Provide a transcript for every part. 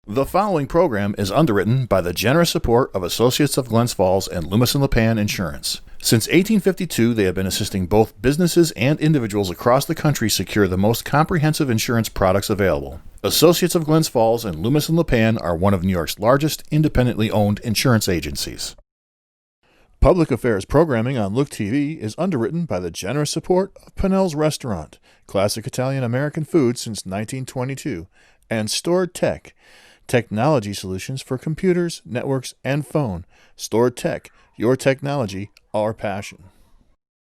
The following program is underwritten by the generous support of Associates of Glens Falls and Loomis and Lipan Insurance. Since 1852, they have been assisting both businesses and individuals across the country secure the most comprehensive insurance products available. Associates of Glens Falls and Loomis and Lipan are one of New York's largest independently owned insurance agencies. Public affairs programming on Look TV is underwritten by the generous support of Pinnell's Restaurant, classic Italian American food since 1922, and Stored Tech, technology solutions for computers, networks, and phone. Stored Tech, your technology, our passion.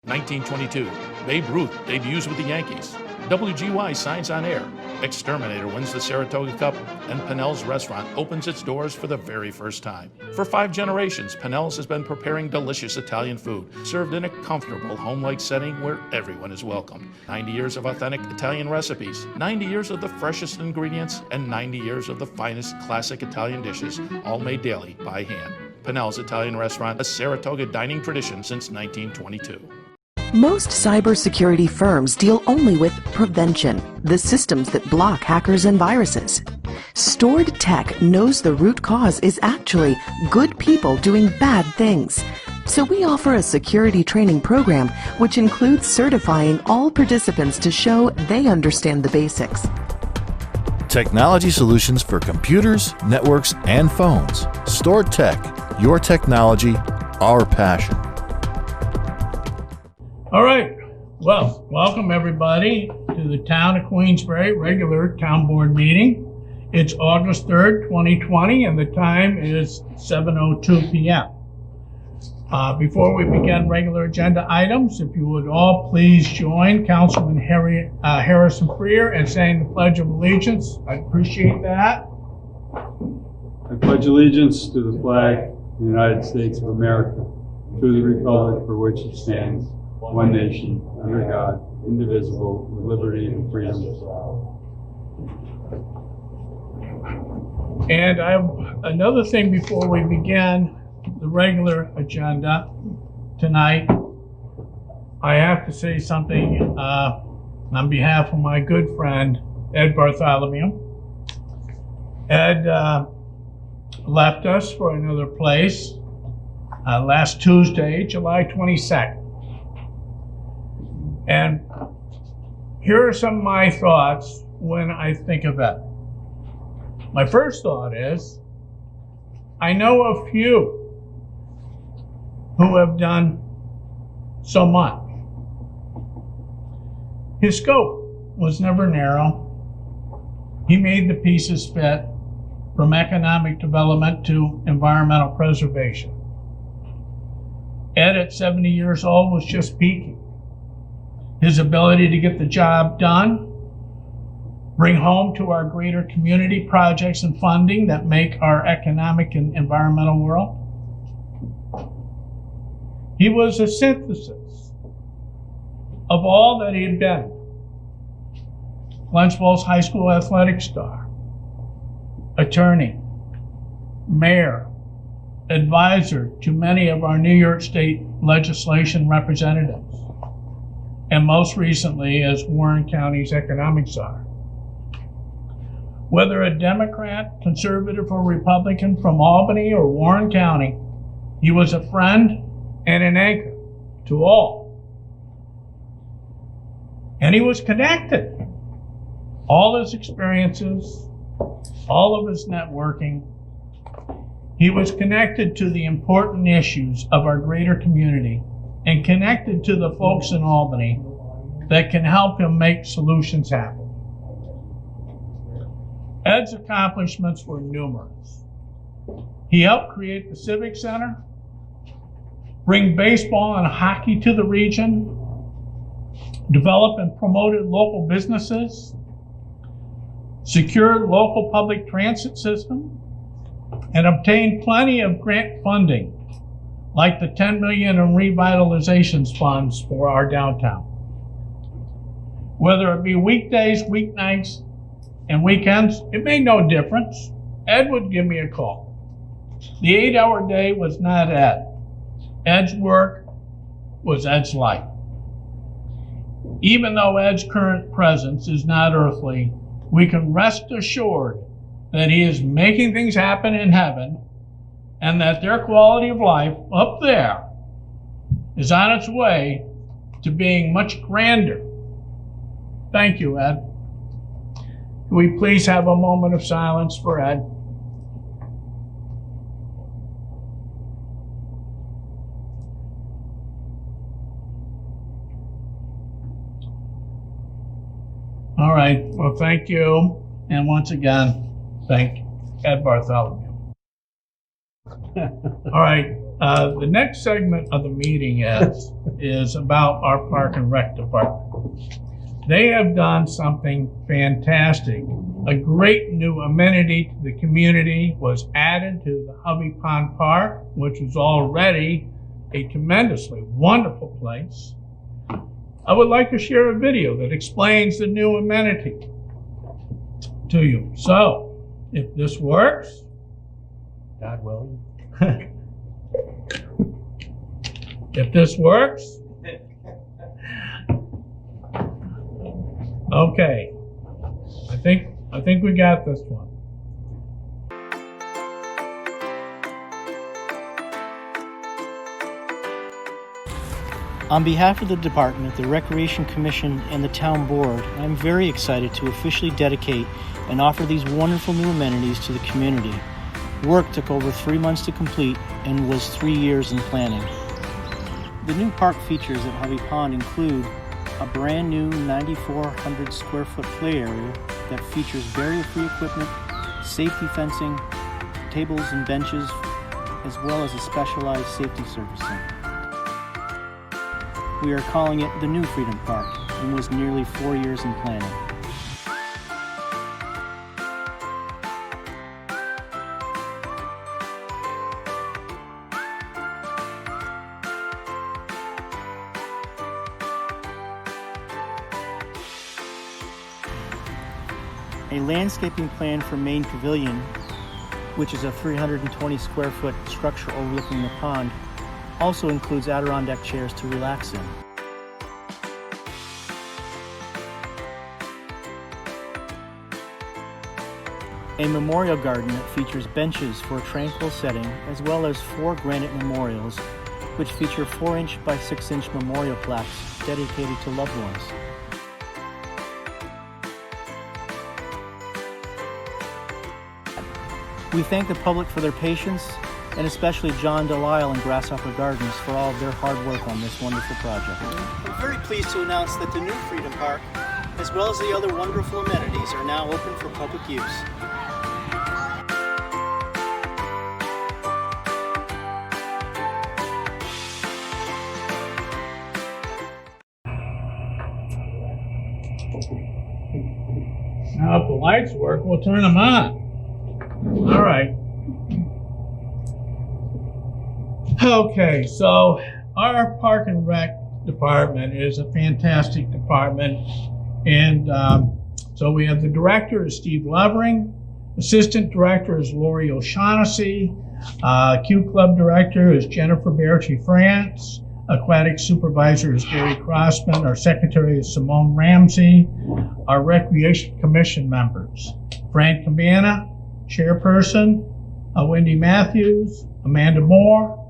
1922, Babe Ruth debuts with the Yankees. WGY signs on air. Exterminator wins the Saratoga Cup, and Pinnell's Restaurant opens its doors for the very first time. For 5 generations, Pinnell's has been preparing delicious Italian food, served in a comfortable, home-like setting where everyone is welcome. 90 years of authentic Italian recipes, 90 years of the freshest ingredients, and 90 years of the finest classic Italian dishes, all made daily by hand. Pinnell's Italian Restaurant, a Saratoga dining tradition since 1922. Most cybersecurity firms deal only with prevention, the systems that block hackers and viruses. Stored Tech knows the root cause is actually good people doing bad things. So we offer a security training program which includes certifying all participants to show they understand the basics. Technology solutions for computers, networks, and phones. Stored Tech, your technology, our passion. All right. Well, welcome everybody to the Town of Queensbury regular town board meeting. It's August 3rd, 2020, and the time is 7:02 p.m. Before we begin regular agenda items, if you would all please join Councilman Harrison Freer in saying the Pledge of Allegiance. I appreciate that. I pledge allegiance to the flag of the United States of America, to the republic for which it stands, one nation, under God, indivisible, with liberty and freedom. And another thing before we begin the regular agenda tonight, I have to say something on behalf of my good friend, Ed Bartholomew. Ed left us for another place last Tuesday, July 22nd. And here are some of my thoughts when I think of it. My first thought is, I know a few who have done so much. His scope was never narrow. He made the pieces fit, from economic development to environmental preservation. Ed, at 70 years old, was just peaking. His ability to get the job done, bring home to our greater community projects and funding that make our economic and environmental world. He was a synthesis of all that he had been. Glens Falls High School athletic star, attorney, mayor, advisor to many of our New York State legislation representatives, and most recently as Warren County's economic czar. Whether a Democrat, conservative, or Republican from Albany or Warren County, he was a friend and an anchor to all. And he was connected. All his experiences, all of his networking, he was connected to the important issues of our greater community and connected to the folks in Albany that can help him make solutions happen. Ed's accomplishments were numerous. He helped create the Civic Center, bring baseball and hockey to the region, develop and promoted local businesses, secured local public transit system, and obtained plenty of grant funding, like the $10 million in revitalization funds for our downtown. Whether it be weekdays, weeknights, and weekends, it made no difference. Ed would give me a call. The 8-hour day was not Ed. Ed's work was Ed's life. Even though Ed's current presence is not earthly, we can rest assured that he is making things happen in heaven, and that their quality of life up there is on its way to being much grander. Thank you, Ed. Can we please have a moment of silence for Ed? All right, well, thank you. And once again, thank Ed Bartholomew. All right, the next segment of the meeting is about our Park and Rec department. They have done something fantastic. A great new amenity to the community was added to the Hovey Pond Park, which was already a tremendously wonderful place. I would like to share a video that explains the new amenity to you. So, if this works, God willing, if this works, okay, I think we got this one. On behalf of the department, the Recreation Commission, and the Town Board, I'm very excited to officially dedicate and offer these wonderful new amenities to the community. Work took over 3 months to complete and was 3 years in planning. The new park features at Hovey Pond include a brand new 9,400 square foot play area that features barrier-free equipment, safety fencing, tables and benches, as well as a specialized safety service center. We are calling it the New Freedom Park and was nearly 4 years in planning. A landscaping plan for Main Pavilion, which is a 320 square foot structure overlooking the pond, also includes Adirondack chairs to relax in. A memorial garden that features benches for a tranquil setting, as well as 4 granite memorials, which feature 4-inch by 6-inch memorial plaques dedicated to loved ones. We thank the public for their patience, and especially John Delisle and Grasshopper Gardens for all of their hard work on this wonderful project. I'm very pleased to announce that the new Freedom Park, as well as the other wonderful amenities, are now open for public use. Now, if the lights work, we'll turn them on. All right. Okay, so our Park and Rec department is a fantastic department. And so we have the director is Steve Levering, assistant director is Lori O'Shaughnessy, Q Club director is Jennifer Berchi France, aquatic supervisor is Gary Crossman, our secretary is Simone Ramsey, our Recreation Commission members, Frank Cabana, chairperson, Wendy Matthews, Amanda Moore,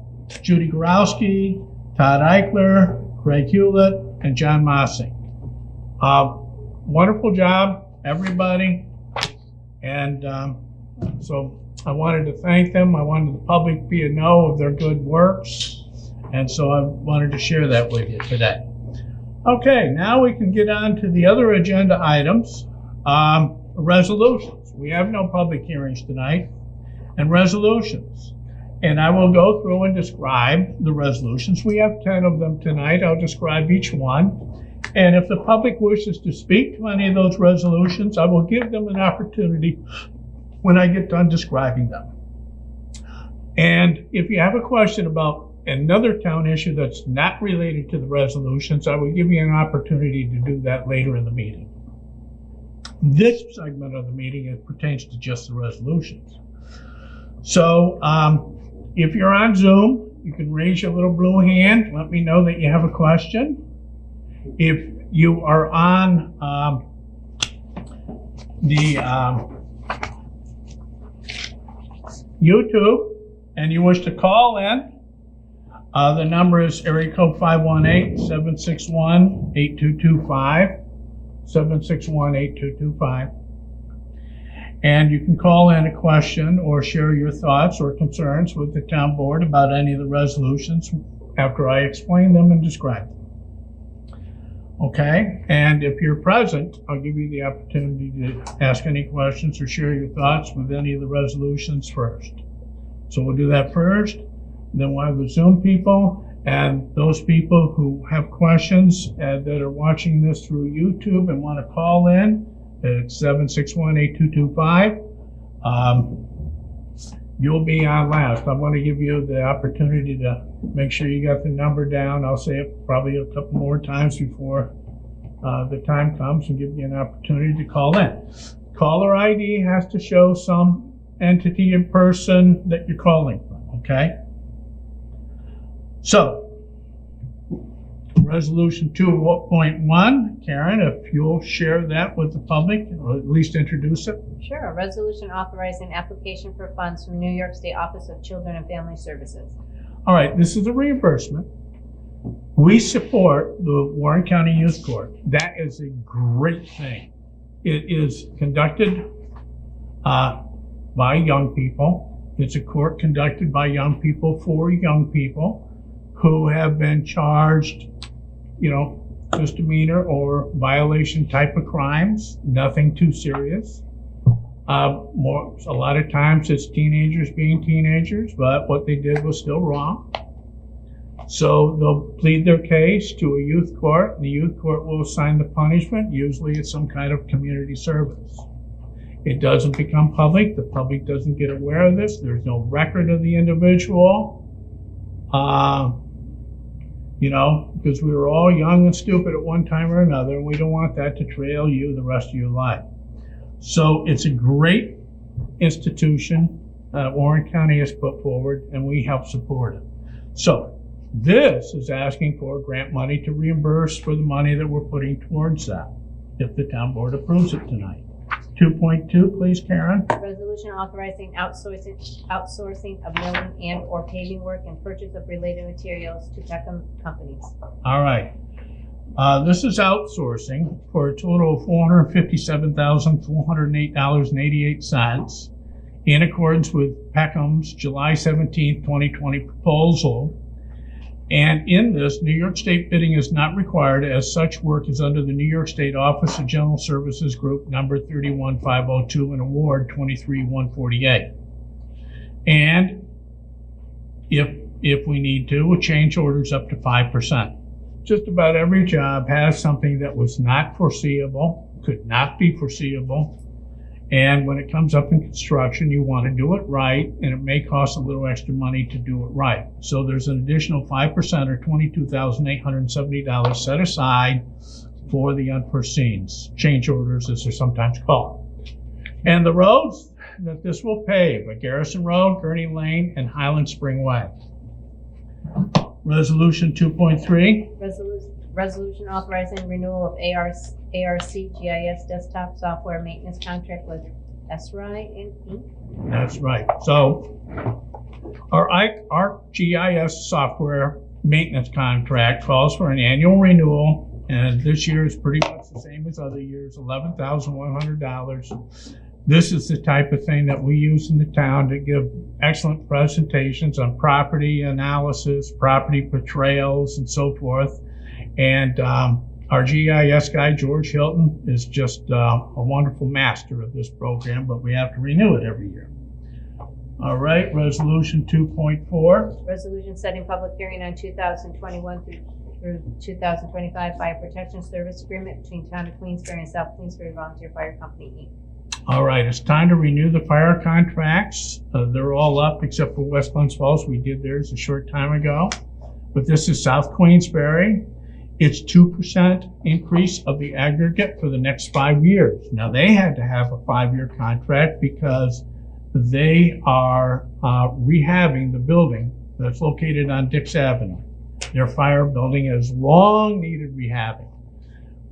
Judy Gorowski, Todd Eichler, Craig Hewitt, and John Mossing. Wonderful job, everybody. And so I wanted to thank them. I wanted the public to be a know of their good works. And so I wanted to share that with you today. Okay, now we can get on to the other agenda items. Resolutions. We have no public hearings tonight. And resolutions. And I will go through and describe the resolutions. We have 10 of them tonight. I'll describe each one. And if the public wishes to speak to any of those resolutions, I will give them an opportunity when I get done describing them. And if you have a question about another town issue that's not related to the resolutions, I will give you an opportunity to do that later in the meeting. This segment of the meeting pertains to just the resolutions. So if you're on Zoom, you can raise your little blue hand. Let me know that you have a question. If you are on YouTube and you wish to call in, the number is area code 518-761-8225, 761-8225. And you can call in a question or share your thoughts or concerns with the town board about any of the resolutions after I explain them and describe them. Okay, and if you're present, I'll give you the opportunity to ask any questions or share your thoughts with any of the resolutions first. So we'll do that first, then we'll have the Zoom people, and those people who have questions that are watching this through YouTube and want to call in, it's 761-8225. You'll be on last. I want to give you the opportunity to make sure you got the number down. I'll say it probably a couple more times before the time comes and give you an opportunity to call in. Caller ID has to show some entity in person that you're calling from, okay? So, Resolution 2.1, Karen, if you'll share that with the public, or at least introduce it. Sure. A resolution authorizing application for funds from New York State Office of Children and Family Services. All right, this is a reimbursement. We support the Warren County Youth Court. That is a great thing. It is conducted by young people. It's a court conducted by young people for young people who have been charged, misdemeanor or violation type of crimes, nothing too serious. A lot of times it's teenagers being teenagers, but what they did was still wrong. So they'll plead their case to a youth court. The youth court will assign the punishment. Usually it's some kind of community service. It doesn't become public. The public doesn't get aware of this. There's no record of the individual. Because we were all young and stupid at one time or another, and we don't want that to trail you the rest of your life. So it's a great institution Warren County has put forward, and we help support it. So this is asking for grant money to reimburse for the money that we're putting towards that, if the town board approves it tonight. 2.2, please, Karen. Resolution authorizing outsourcing of milling and or paving work and purchase of related materials to Peckham companies. All right. This is outsourcing for a total of $457,408.88 in accordance with Peckham's July 17, 2020 proposal. And in this, New York State bidding is not required, as such work is under the New York State Office of General Services Group number 31502 and award 23148. And if we need to, we'll change orders up to 5%. Just about every job has something that was not foreseeable, could not be foreseeable. And when it comes up in construction, you want to do it right, and it may cost a little extra money to do it right. So there's an additional 5% or $22,870 set aside for the unforeseens, change orders as they're sometimes called. And the roads that this will pave are Garrison Road, Gurney Lane, and Highland Spring Way. Resolution 2.3. Resolution authorizing renewal of ARC GIS desktop software maintenance contract with SRI Inc. That's right. So our GIS software maintenance contract calls for an annual renewal, and this year is pretty much the same as other years, $11,100. This is the type of thing that we use in the town to give excellent presentations on property analysis, property portrayals, and so forth. And our GIS guy, George Hilton, is just a wonderful master of this program, but we have to renew it every year. All right, Resolution 2.4. Resolution setting public hearing on 2021 through 2025 Fire Protection Service Agreement between Town of Queensbury and South Queensbury Volunteer Fire Company, Inc. All right, it's time to renew the fire contracts. They're all up except for West Glens Falls. We did theirs a short time ago. But this is South Queensbury. It's 2% increase of the aggregate for the next 5 years. Now, they had to have a 5-year contract because they are rehabbing the building that's located on Dix Avenue. Their fire building has long needed rehabbing.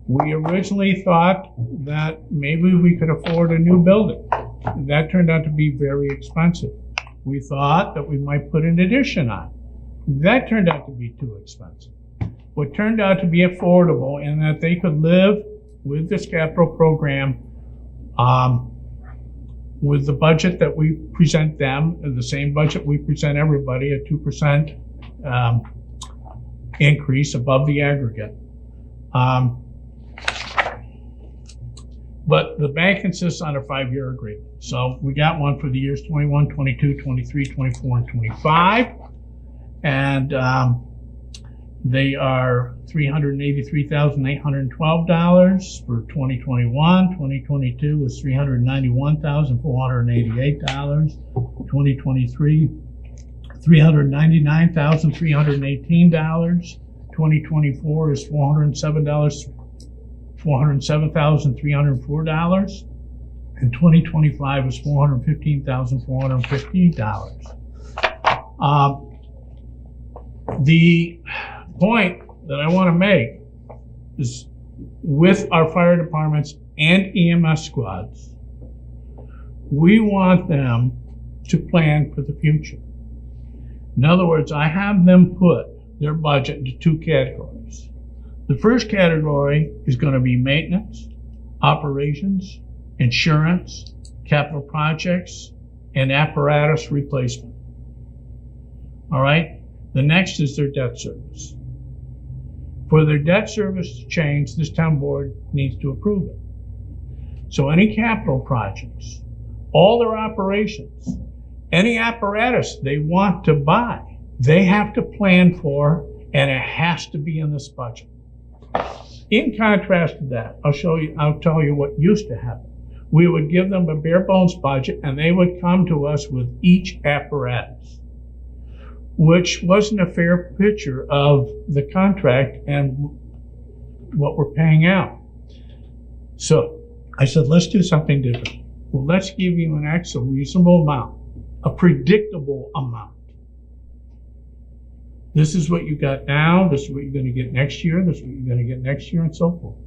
We originally thought that maybe we could afford a new building. That turned out to be very expensive. we thought that we might put an addition on. That turned out to be too expensive. What turned out to be affordable in that they could live with this capital program with the budget that we present them, the same budget we present everybody, a 2% increase above the aggregate. But the bank insists on a 5-year agreement. So we got one for the years 21, 22, 23, 24, and 25. And they are $383,812 for 2021. 2022 was $391,488. 2023, $399,318. 2024 is $407,304. And 2025 is $415,450. The point that I want to make is with our fire departments and EMS squads, we want them to plan for the future. In other words, I have them put their budget into 2 categories. The first category is going to be maintenance, operations, insurance, capital projects, and apparatus replacement. All right? The next is their debt service. For their debt service to change, this town board needs to approve it. So any capital projects, all their operations, any apparatus they want to buy, they have to plan for, and it has to be in this budget. In contrast to that, I'll tell you what used to happen. We would give them a bare bones budget, and they would come to us with each apparatus, which wasn't a fair picture of the contract and what we're paying out. So I said, let's do something different. Well, let's give you a reasonable amount, a predictable amount. This is what you got now, this is what you're going to get next year, this is what you're going to get next year, and so forth.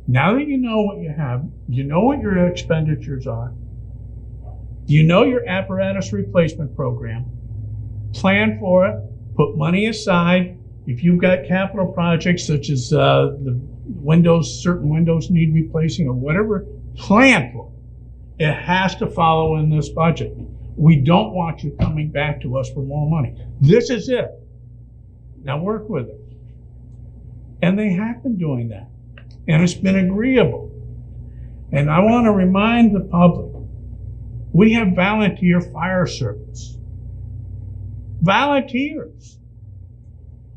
Now that you know what you have, you know what your expenditures are, you know your apparatus replacement program, plan for it, put money aside. If you've got capital projects such as the windows, certain windows need replacing or whatever, plan for it. It has to follow in this budget. We don't want you coming back to us for more money. This is it. Now work with it. And they have been doing that. And it's been agreeable. And I want to remind the public, we have volunteer fire service. Volunteers.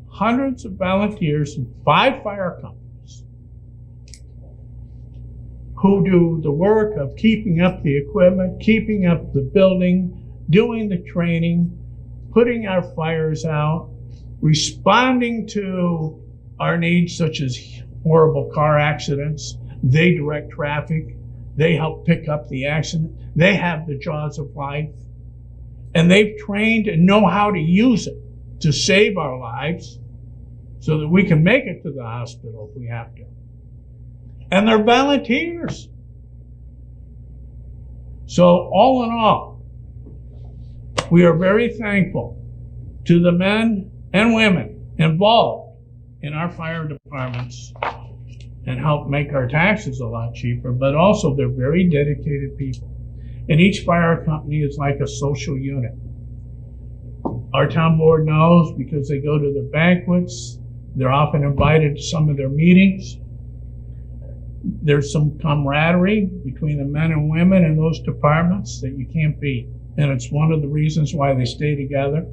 Hundreds of volunteers in 5 fire companies who do the work of keeping up the equipment, keeping up the building, doing the training, putting our fires out, responding to our needs such as horrible car accidents. They direct traffic. They help pick up the accident. They have the jaws of life. And they've trained and know how to use it to save our lives so that we can make it to the hospital if we have to. And they're volunteers. So all in all, we are very thankful to the men and women involved in our fire departments and help make our taxes a lot cheaper, but also they're very dedicated people. And each fire company is like a social unit. Our town board knows because they go to the banquets. They're often invited to some of their meetings. There's some camaraderie between the men and women in those departments that you can't beat. And it's one of the reasons why they stay together.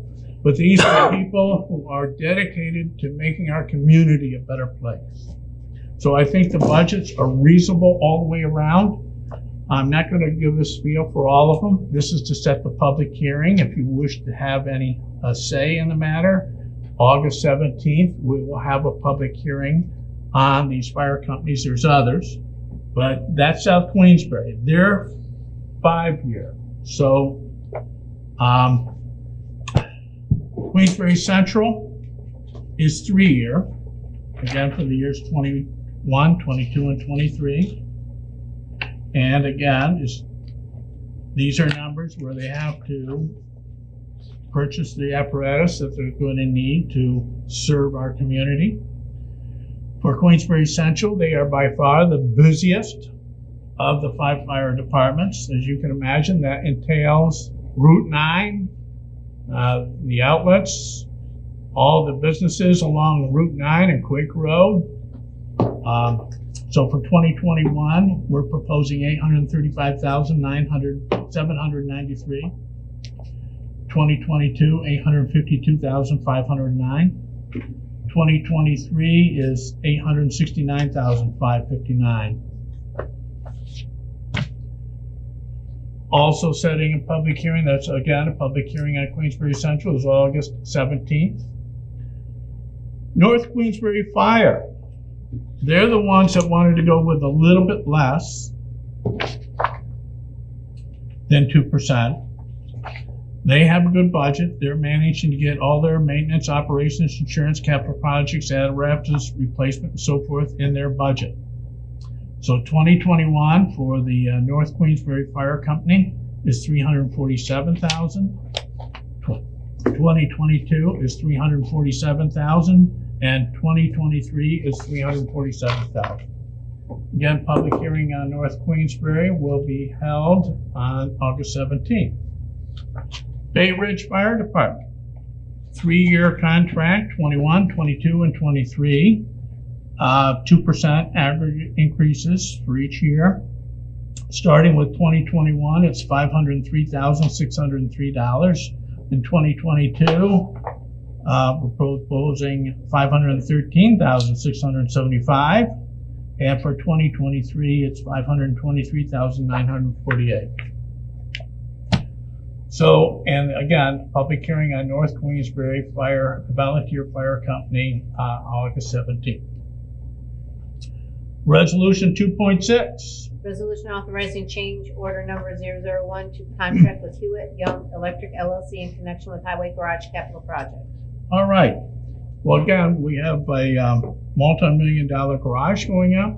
But these are people who are dedicated to making our community a better place. So I think the budgets are reasonable all the way around. I'm not going to give a spiel for all of them. This is to set the public hearing. If you wish to have any say in the matter, August 17th, we will have a public hearing on these fire companies. There's others, but that's South Queensbury. They're 5-year. So Queensbury Central is 3-year, again for the years 21, 22, and 23. And again, These are numbers where they have to purchase the apparatus that they're going to need to serve our community. For Queensbury Central, they are by far the busiest of the 5 fire departments. As you can imagine, that entails Route 9, the outlets, all the businesses along Route 9 and Quake Road. So for 2021, we're proposing $835,793. 2022, $852,509. 2023 is $869,559. Also setting a public hearing, that's again a public hearing on Queensbury Central, is August 17th. North Queensbury Fire, they're the ones that wanted to go with a little bit less than 2%. They have a good budget. They're managing to get all their maintenance, operations, insurance, capital projects, apparatus, replacement, and so forth in their budget. So 2021 for the North Queensbury Fire Company is $347,000. 2022 is $347,000, and 2023 is $347,000. Again, public hearing on North Queensbury will be held on August 17th. Bay Ridge Fire Department, 3-year contract, 21, 22, and 23. 2% aggregate increases for each year. Starting with 2021, it's $503,603. In 2022, we're proposing $513,675. And for 2023, it's $523,948. So, and again, public hearing on North Queensbury Fire, Volunteer Fire Company, August 17th. Resolution 2.6. Resolution authorizing change order number 001 to contract with Hewitt Young Electric LLC in connection with Highway Garage Capital Project. All right. Well, again, we have a multi-million-dollar garage going up.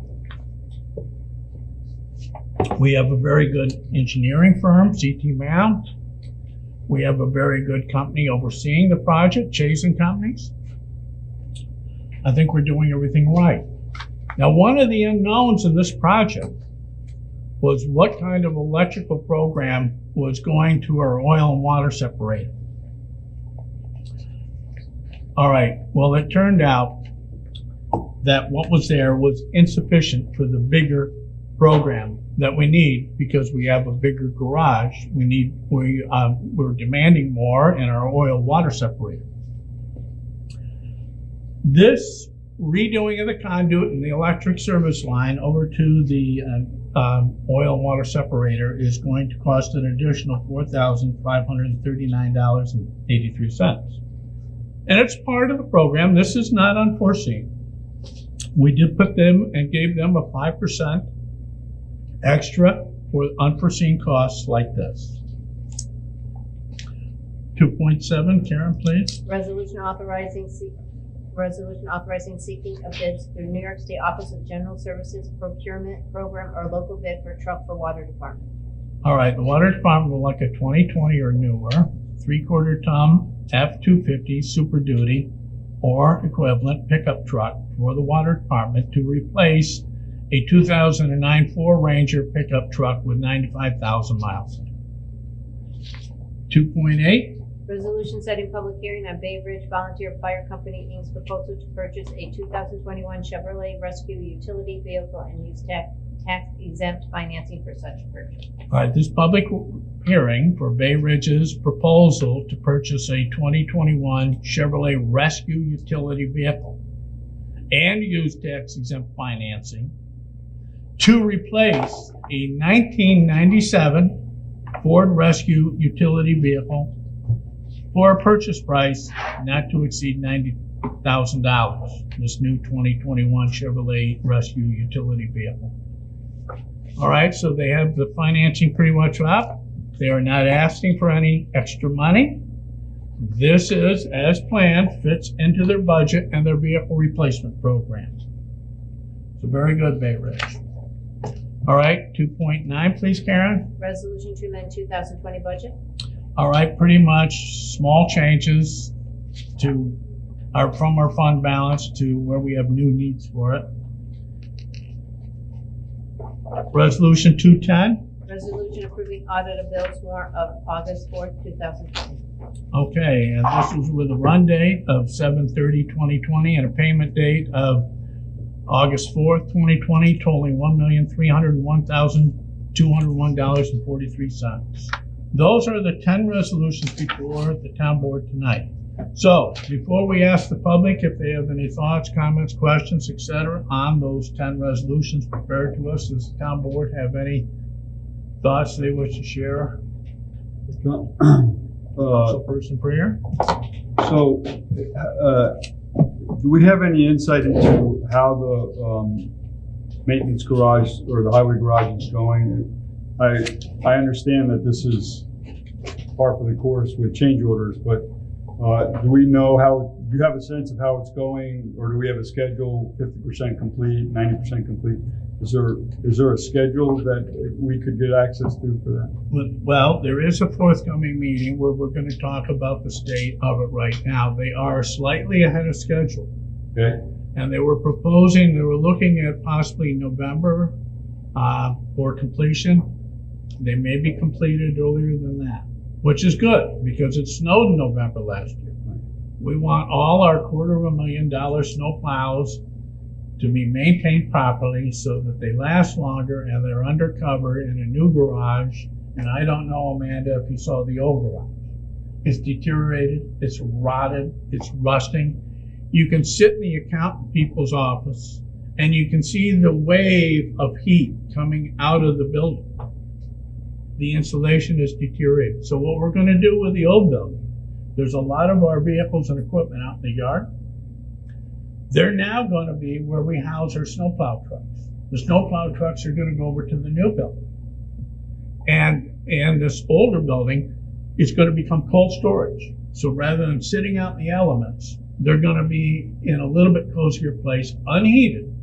We have a very good engineering firm, CT Mount. We have a very good company overseeing the project, Chase & Companies. I think we're doing everything right. Now, one of the unknowns in this project was what kind of electrical program was going to our oil and water separator. All right, well, it turned out that what was there was insufficient for the bigger program that we need, because we have a bigger garage. We're demanding more in our oil water separator. This redoing of the conduit and the electric service line over to the oil and water separator is going to cost an additional $4,539.83. And it's part of the program. This is not unforeseen. We did put them and gave them a 5% extra for unforeseen costs like this. 2.7, Karen, please. Resolution authorizing seeking of bids through New York State Office of General Services Procurement Program or local bid for truck for water department. All right, the water department will like a 2020 or newer 3/4 ton F-250 Super Duty or equivalent pickup truck for the water department to replace a 2009 Ford Ranger pickup truck with 95,000 miles. 2.8. Resolution setting public hearing on Bay Ridge Volunteer Fire Company Inc.'s proposal to purchase a 2021 Chevrolet Rescue utility vehicle and use tax-exempt financing for such purchase. All right, this public hearing for Bay Ridge's proposal to purchase a 2021 Chevrolet Rescue utility vehicle and use tax-exempt financing to replace a 1997 Ford Rescue utility vehicle for a purchase price not to exceed $90,000. This new 2021 Chevrolet Rescue utility vehicle. All right, so they have the financing pretty much up. They are not asking for any extra money. This is, as planned, fits into their budget and their vehicle replacement program. So very good, Bay Ridge. All right, 2.9, please, Karen. Resolution to amend 2020 budget. All right, pretty much small changes from our fund balance to where we have new needs for it. Resolution 210. Resolution approving audit of bills warrant of August 4th, 2020. Okay, and this is with a run date of 7/30/2020 and a payment date of August 4th, 2020, totaling $1,301,201.43. Those are the 10 resolutions before the town board tonight. So, before we ask the public if they have any thoughts, comments, questions, etc. on those 10 resolutions prepared to us, does the town board have any thoughts they wish to share? Person prayer. So, do we have any insight into how the maintenance garage or the highway garage is going? I understand that this is par for the course with change orders, but do we know do you have a sense of how it's going, or do we have a schedule, 50% complete, 90% complete? Is there a schedule that we could get access to for that? Well, there is a forthcoming meeting where we're going to talk about the state of it right now. They are slightly ahead of schedule. Okay. And they were looking at possibly November for completion. They may be completed earlier than that, which is good because it snowed in November last year. Right. We want all our $250,000 snow plows to be maintained properly so that they last longer and they're undercover in a new garage. And I don't know, Amanda, if you saw the old garage. It's deteriorated, it's rotted, it's rusting. You can sit in the accountant people's office and you can see the wave of heat coming out of the building. The insulation is deteriorated. So what we're going to do with the old building, there's a lot of our vehicles and equipment out in the yard. They're now going to be where we house our snowplow trucks. The snowplow trucks are going to go over to the new building. And this older building is going to become cold storage. So rather than sitting out in the elements, they're going to be in a little bit cozier place, unheated.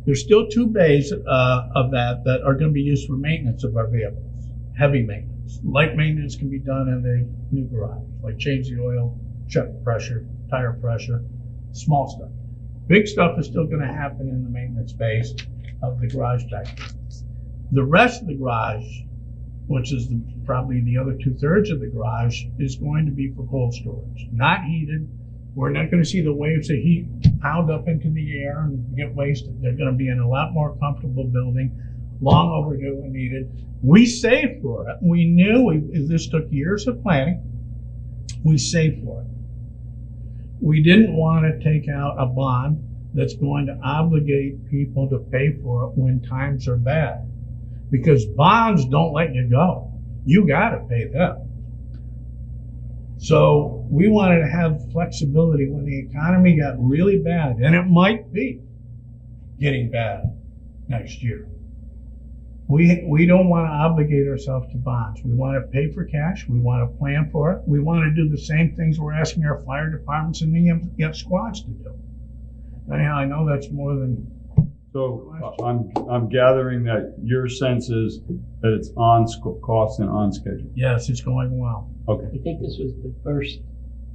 There's still 2 bays of that are going to be used for maintenance of our vehicles, heavy maintenance. Light maintenance can be done in the new garage, like change the oil, check pressure, tire pressure, small stuff. Big stuff is still going to happen in the maintenance base of the garage back there. The rest of the garage, which is probably the other 2/3 of the garage, is going to be for cold storage, not heated. We're not going to see the waves of heat pound up into the air and get wasted. They're going to be in a lot more comfortable building, long overdue and needed. We saved for it. We knew this took years of planning. We saved for it. We didn't want to take out a bond that's going to obligate people to pay for it when times are bad. Because bonds don't let you go. You got to pay them. So we wanted to have flexibility when the economy got really bad, and it might be getting bad next year. We don't want to obligate ourselves to bonds. We want to pay for cash. We want to plan for it. We want to do the same things we're asking our fire departments and the EMS squads to do. Anyhow, I know that's more than. So I'm gathering that your sense is that it's on cost and on schedule. Yes, it's going well. Okay. I think this was the first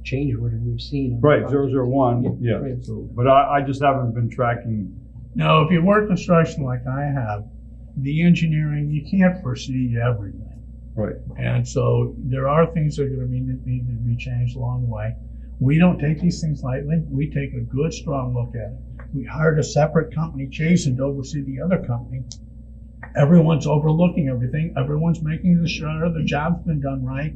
change order we've seen. Right, 001. Yeah. Right. So, but I just haven't been tracking. No, if you work construction like I have, the engineering, you can't foresee everything. Right. And so there are things that are going to need to be changed along the way. We don't take these things lightly. We take a good, strong look at it. We hired a separate company, Jason, to oversee the other company. Everyone's overlooking everything. Everyone's making sure the job's been done right.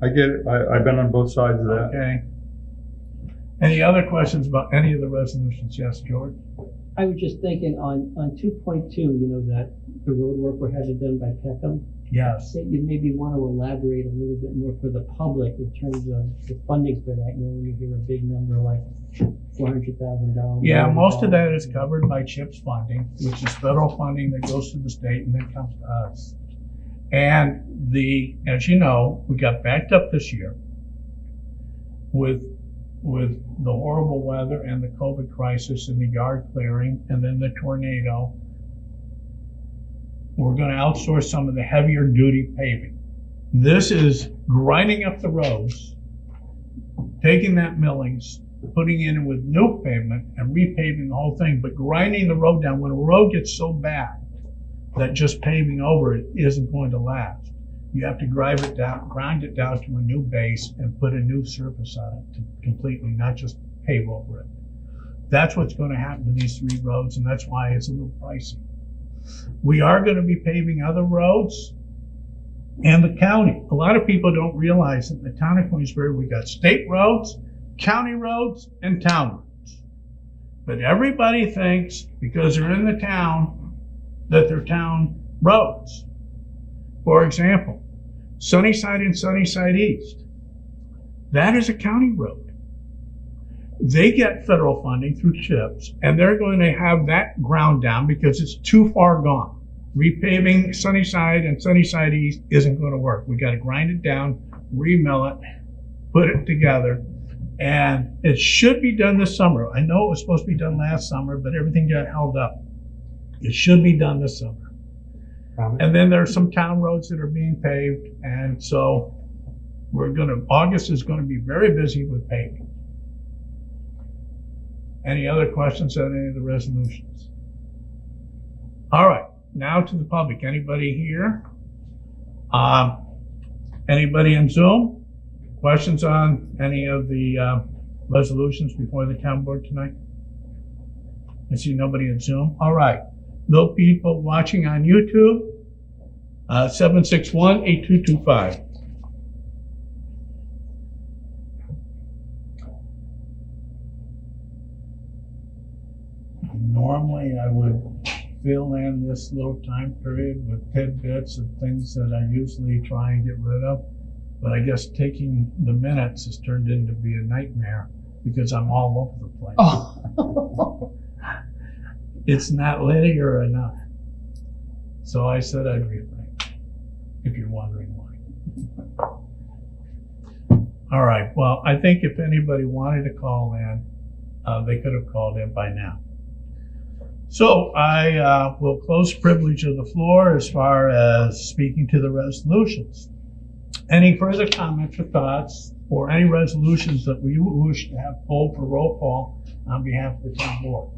I get it. I've been on both sides of that. Okay. Any other questions about any of the resolutions? Yes, George? I was just thinking on 2.2, that the road work we're having done by Peckham, Yes. that you maybe want to elaborate a little bit more for the public in terms of the funding for that. When you hear a big number like $400,000. Yeah, most of that is covered by CHIPS funding, which is federal funding that goes to the state and then comes to us. And as you know, we got backed up this year with the horrible weather and the COVID crisis and the yard clearing and then the tornado. we're going to outsource some of the heavier duty paving. This is grinding up the roads, taking that millings, putting in with new pavement and repaving the whole thing, but grinding the road down. When a road gets so bad that just paving over it isn't going to last, you have to grind it down to a new base and put a new surface on it to completely, not just pave over it. That's what's going to happen to these 3 roads, and that's why it's a little pricey. We are going to be paving other roads and the county. A lot of people don't realize that in the town of Queensbury, we got state roads, county roads, and town roads. But everybody thinks because they're in the town that they're town roads. For example, Sunnyside and Sunnyside East. That is a county road. They get federal funding through CHIPS, and they're going to have that ground down because it's too far gone. Repaving Sunnyside and Sunnyside East isn't going to work. We got to grind it down, remill it, put it together, and it should be done this summer. I know it was supposed to be done last summer, but everything got held up. It should be done this summer. And then there's some town roads that are being paved, and so August is going to be very busy with paving. Any other questions on any of the resolutions? All right, now to the public. Anybody here? Anybody on Zoom? Questions on any of the resolutions before the town board tonight? I see nobody on Zoom. All right. No people watching on YouTube, 761-8225. Normally I would fill in this little time period with tidbits of things that I usually try and get rid of, but I guess taking the minutes has turned into be a nightmare because I'm all over the place. Oh. It's not linear enough. So I said I'd refrain, if you're wondering why. All right, well, I think if anybody wanted to call in, they could have called in by now. So I will close privilege of the floor as far as speaking to the resolutions. Any further comments or thoughts, or any resolutions that we wish to have pulled for roll call on behalf of the town board?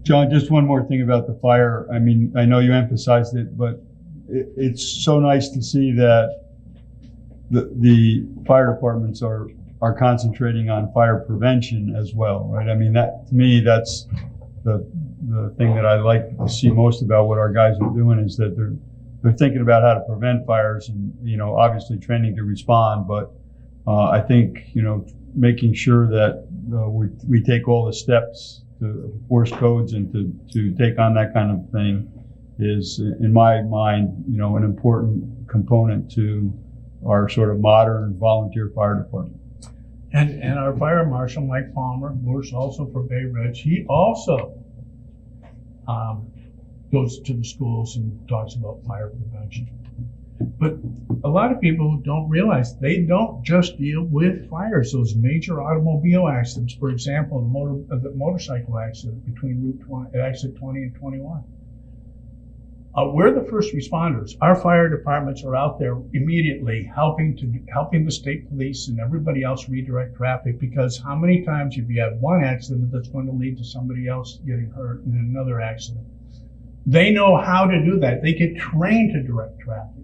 John, just one more thing about the fire. I mean, I know you emphasized it, but it's so nice to see that the fire departments are concentrating on fire prevention as well, right? I mean, that to me, that's the thing that I like to see most about what our guys are doing is that they're thinking about how to prevent fires and, you know, obviously training to respond. But I think, you know, making sure that we take all the steps to enforce codes and to take on that kind of thing is, in my mind, you know, an important component to our sort of modern volunteer fire department. And our fire marshal, Mike Palmer, who works also for Bay Ridge, he also goes to the schools and talks about fire prevention. But a lot of people don't realize they don't just deal with fires. Those major automobile accidents, for example, the motorcycle accident between exit 20 and 21. We're the first responders. Our fire departments are out there immediately helping the state police and everybody else redirect traffic, because how many times have you had one accident that's going to lead to somebody else getting hurt in another accident? They know how to do that. They get trained to direct traffic.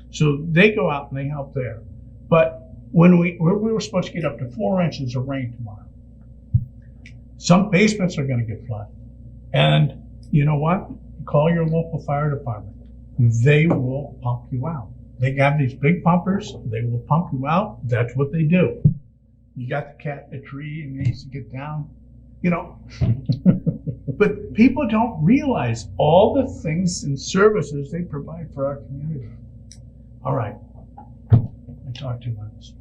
So they go out and they help there. But when we were supposed to get up to 4 inches of rain tomorrow, some basements are going to get flooded. And you know what? Call your local fire department. They will pump you out. They have these big pumpers. They will pump you out. That's what they do. You got the cat in the tree and needs to get down, you know. But people don't realize all the things and services they provide for our community. All right. I talked too much.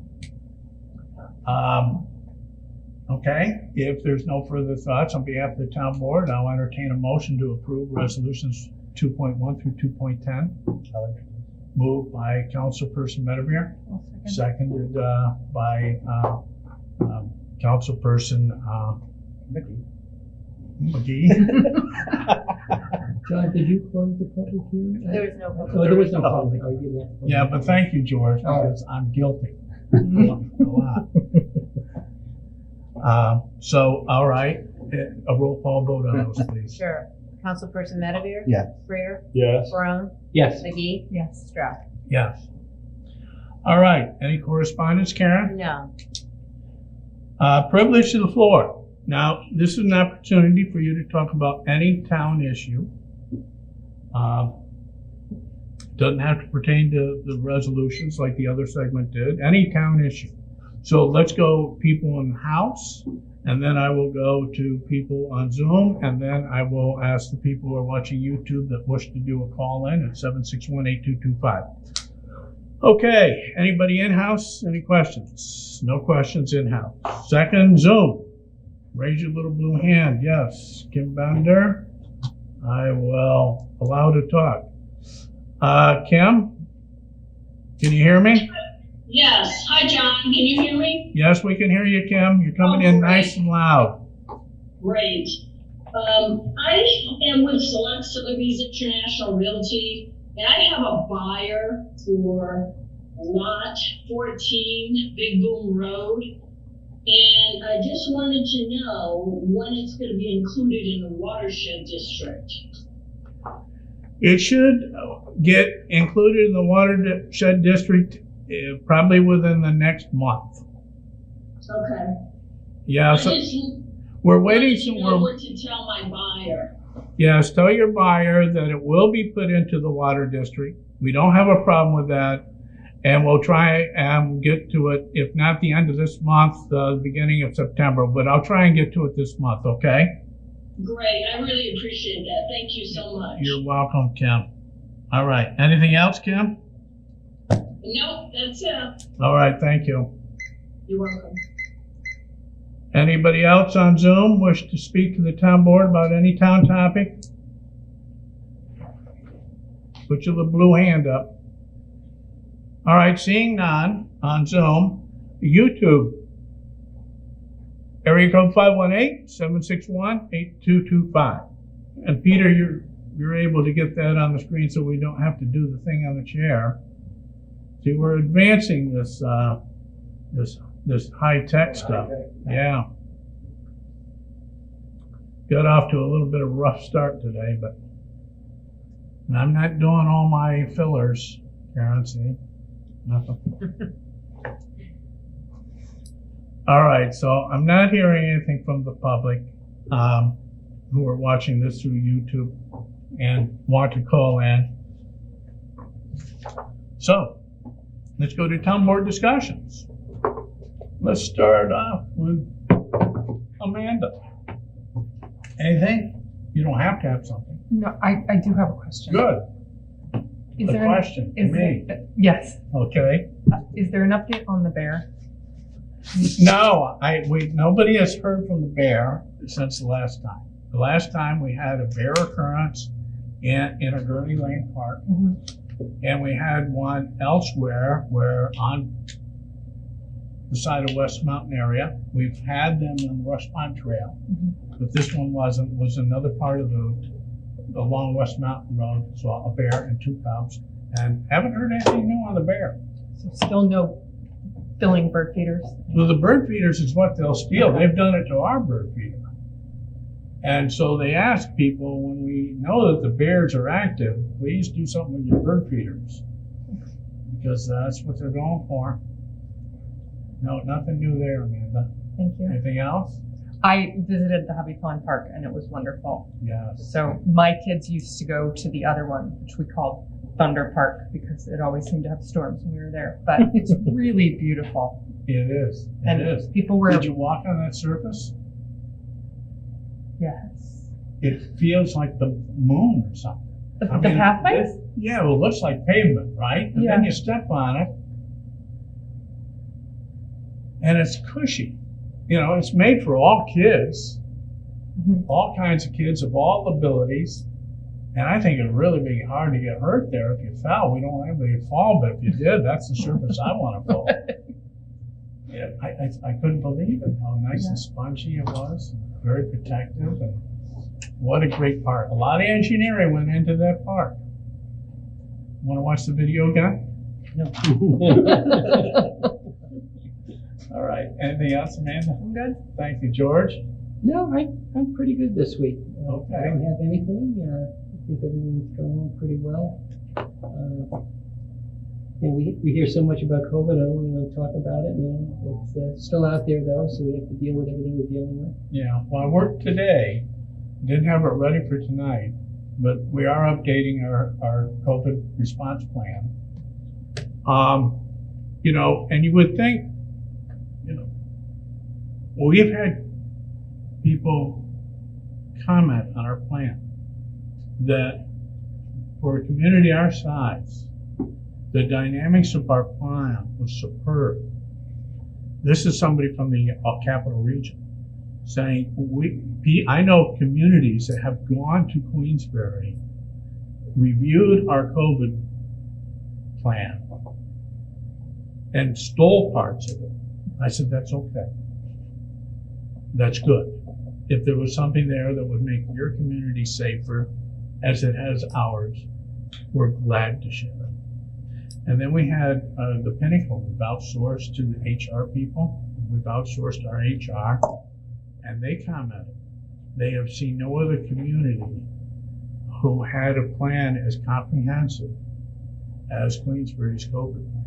Okay, if there's no further thoughts on behalf of the town board, I'll entertain a motion to approve resolutions 2.1 through 2.10. Moved by Councilperson Medevere, seconded by Councilperson McGee. John, did you close the public hearing? There was no public. Oh, there was no public. Oh, you didn't. Yeah, but thank you, George, because I'm guilty. A lot. So, all right, a roll call vote on those, please. Sure. Councilperson Medivir? Yes. Freer? Yes. Brown? Yes. McGee? Yes. Stroud? Yes. All right, any correspondence, Karen? No. Privilege to the floor. Now, this is an opportunity for you to talk about any town issue. Doesn't have to pertain to the resolutions like the other segment did, any town issue. So let's go people in the house, and then I will go to people on Zoom, and then I will ask the people who are watching YouTube that wish to do a call in at 761-8225. Okay, anybody in-house? Any questions? No questions in-house. Second, Zoom. Raise your little blue hand. Yes. Kim Bender, I will allow to talk. Kim, can you hear me? Yes. Hi, John. Can you hear me? Yes, we can hear you, Kim. You're coming in nice and loud. Great. I am with Select Sotheby's International Realty, and I have a buyer for lot 14, Big Boom Road. And I just wanted to know when it's going to be included in the watershed district. It should get included in the watershed district probably within the next month. Okay. Yeah, I so just we're wanted waiting. to know what to tell my buyer. Yes, tell your buyer that it will be put into the water district. We don't have a problem with that. And we'll try and get to it, if not the end of this month, the beginning of September. But I'll try and get to it this month, okay? Great. I really appreciate that. Thank you so much. You're welcome, Kim. All right. Anything else, Kim? Nope, that's it. All right. Thank you. You're welcome. Anybody else on Zoom wish to speak to the town board about any town topic? Put your little blue hand up. All right, seeing none on Zoom, YouTube. Area code 518-761-8225. And Peter, you're able to get that on the screen so we don't have to do the thing on the chair. See, we're advancing this this high-tech stuff. Yeah. Got off to a little bit of a rough start today, but I'm not doing all my fillers, Karen, see? Nothing. All right, so I'm not hearing anything from the public who are watching this through YouTube and want to call in. So let's go to town board discussions. Let's start off with Amanda. Anything? You don't have to have something. No, I do have a question. Good. Is The there question to is me. yes. Okay. Is there an update on the bear? No, nobody has heard from the bear since the last time. The last time we had a bear occurrence in a Gurney Lane Park, and we had one elsewhere where on the side of West Mountain area. We've had them on the Rush Pond Trail, but this one wasn't. It was another part of the along West Mountain Road. Saw a bear and two cubs, and haven't heard anything new on the bear. So still no filling bird feeders? Well, the bird feeders is what they'll steal. They've done it to our bird feeder. And so they ask people, when we know that the bears are active, please do something with your bird feeders. Because that's what they're going for. No, nothing new there, Amanda. Thank you. Anything else? I visited the Hobby Pond Park and it was wonderful. Yes. So my kids used to go to the other one, which we called Thunder Park, because it always seemed to have storms when we were there. But it's really beautiful. It is. And It is. people were. Did you walk on that surface? Yes. It feels like the moon or something. The I mean, pathways? Yeah, well, it looks like pavement, right? And Yeah. then you step on it, and it's cushy. You know, it's made for all kids, all kinds of kids of all abilities. And I think it'd really be hard to get hurt there if you fell. We don't want anybody to fall, but if you did, that's the surface I want to fall. Yeah, I couldn't believe it, how nice and spongy it was, very protective. And What a great park. A lot of engineering went into that park. Want to watch the video again? No. All right. Anything else, Amanda? I'm good. Thank you, George. No, I'm pretty good this week. Okay. I don't have anything. I think everything's going on pretty well. And we hear so much about COVID. I don't want to talk about it. It's still out there though, so we have to deal with everything we're dealing with. Yeah. Well, I worked today. Didn't have it ready for tonight, but we are updating our COVID response plan. And you would think, we've had people comment on our plan that for a community our size, the dynamics of our plan was superb. This is somebody from the Capital Region saying, I know communities that have gone to Queensbury, reviewed our COVID plan, and stole parts of it. I said, that's okay. That's good. If there was something there that would make your community safer, as it has ours, we're glad to share it. And then we had the Pinnacle. We've outsourced to the HR people. We've outsourced our HR, and they commented. They have seen no other community who had a plan as comprehensive as Queensbury's COVID plan.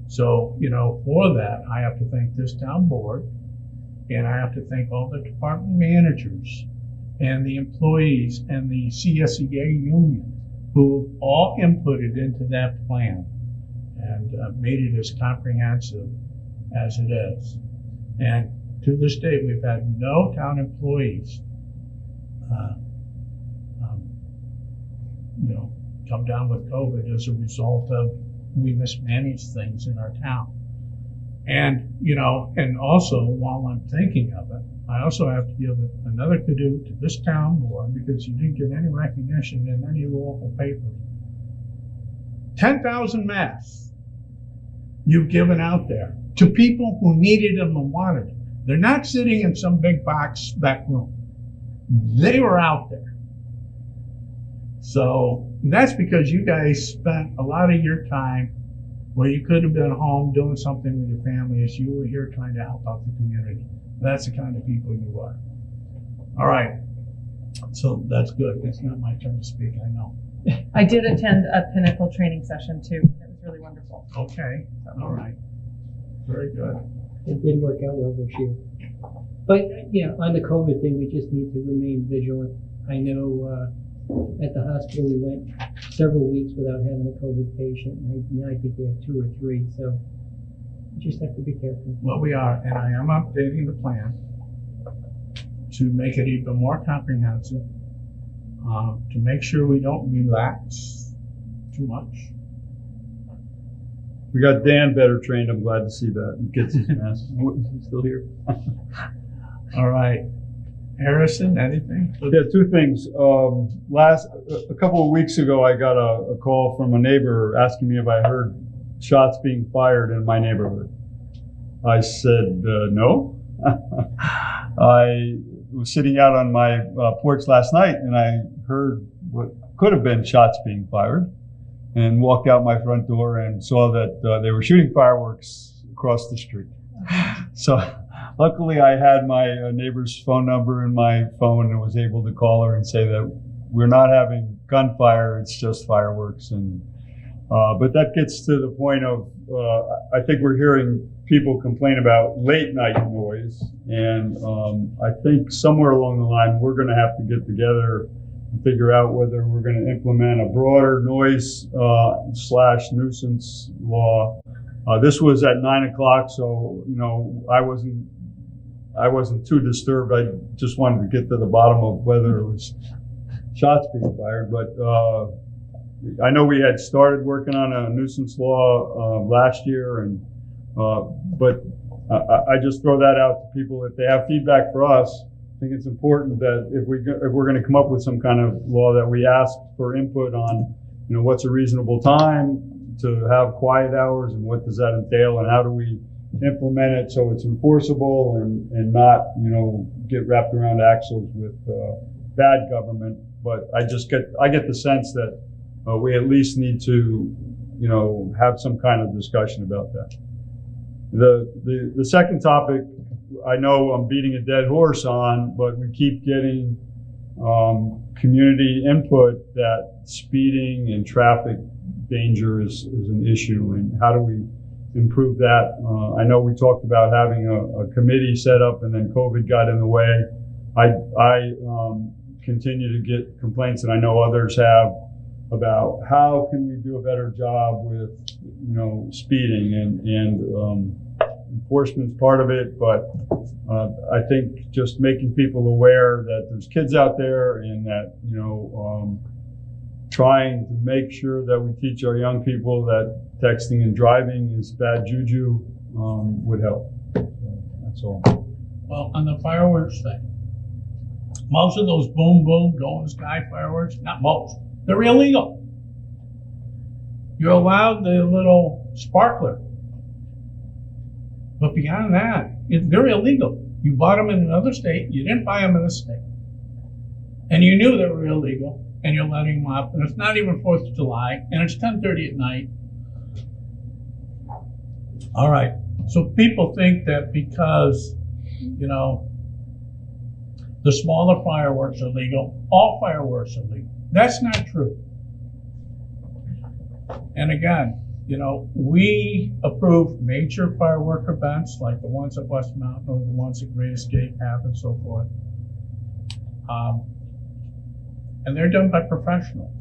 So, for that, I have to thank this town board, and I have to thank all the department managers and the employees and the CSEA union who all inputted into that plan and made it as comprehensive as it is. And to this day, we've had no town employees come down with COVID as a result of we mismanaged things in our town. And, and also while I'm thinking of it, I also have to give another kudos to this town board because you didn't get any recognition in any local paper. 10,000 masks you've given out there to people who needed them and wanted them. They're not sitting in some big box back room. They were out there. So that's because you guys spent a lot of your time where you could have been home doing something with your family as you were here trying to help out the community. That's the kind of people you are. All right. So that's good. It's not my turn to speak, I know. I did attend a Pinnacle training session too. It was really wonderful. Okay. All right. Very good. It did work out well this year. But, on the COVID thing, we just need to remain vigilant. I know at the hospital we went several weeks without having a COVID patient. Now I think they have 2 or 3, so you just have to be careful. Well, we are, and I am updating the plan to make it even more comprehensive, to make sure we don't relax too much. We got Dan better trained. I'm glad to see that. He gets his mask. He's still here. All right. Harrison, anything? Yeah, 2 things. A couple of weeks ago, I got a call from a neighbor asking me if I heard shots being fired in my neighborhood. I said, no. I was sitting out on my porch last night and I heard what could have been shots being fired and walked out my front door and saw that they were shooting fireworks across the street. So luckily I had my neighbor's phone number in my phone and was able to call her and say that we're not having gunfire, it's just fireworks. And but that gets to the point of, I think we're hearing people complain about late night noise. And I think somewhere along the line, we're going to have to get together and figure out whether we're going to implement a broader noise / nuisance law. This was at 9 o'clock, so I wasn't too disturbed. I just wanted to get to the bottom of whether it was shots being fired. But I know we had started working on a nuisance law last year, and but I just throw that out to people. If they have feedback for us, I think it's important that if we're going to come up with some kind of law, that we ask for input on, what's a reasonable time to have quiet hours and what does that entail and how do we implement it so it's enforceable and not, get wrapped around axles with bad government, but I get the sense that we at least need to, have some kind of discussion about that. The second topic, I know I'm beating a dead horse on, but we keep getting community input that speeding and traffic danger is an issue, and how do we improve that? I know we talked about having a committee set up, and then COVID got in the way. I continue to get complaints, and I know others have, about how can we do a better job with, speeding, and enforcement's part of it, but I think just making people aware that there's kids out there, and that, trying to make sure that we teach our young people that texting and driving is bad juju would help. So that's all. Well, on the fireworks thing, most of those boom boom glow in the sky fireworks, not most, they're illegal. You're allowed the little sparkler, but beyond that, they're illegal. You bought them in another state, you didn't buy them in this state, and you knew they were illegal, and you're letting them up, and it's not even 4th of July, and it's 10:30 at night. All right, so people think that because, the smaller fireworks are legal, all fireworks are legal. That's not true. And again, we approve major firework events like the ones at West Mountain or the ones at Great Escape have and so forth. And they're done by professionals.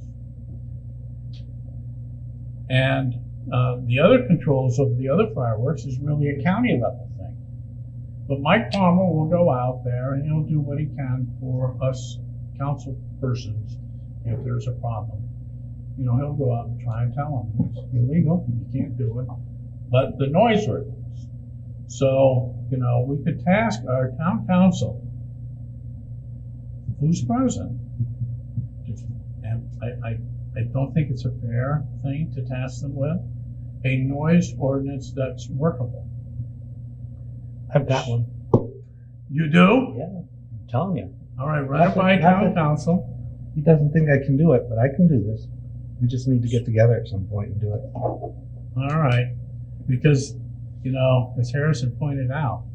And the other controls of the other fireworks is really a county level thing. But Mike Palmer will go out there and he'll do what he can for us council persons if there's a problem. He'll go out and try and tell them it's illegal, you can't do it. But the noise ordinance. So, we could task our town council, who's present, and I don't think it's a fair thing to task them with, a noise ordinance that's workable. I've got one. You do? Yeah, I'm telling you. All right, run it by town council. He doesn't think I can do it, but I can do this. We just need to get together at some point and do it. All right, because, as Harrison pointed out,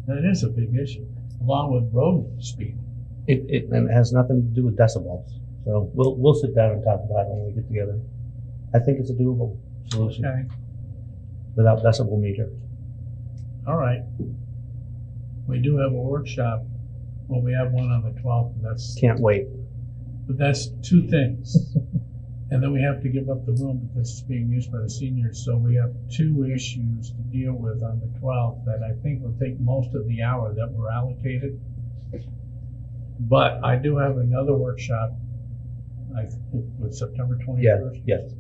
that is a big issue, along with road speed. And it has nothing to do with decibels. So we'll sit down and talk about it when we get together. I think it's a doable solution. Okay, Without decibel meter. all right. We do have a workshop. Well, we have one on the 12th, Can't wait. but that's two things. And then we have to give up the room because it's being used by the seniors. So we have two issues to deal with on the 12th that I think will take most of the hour that were allocated. But I do have another workshop, I think with September 21st. Yes.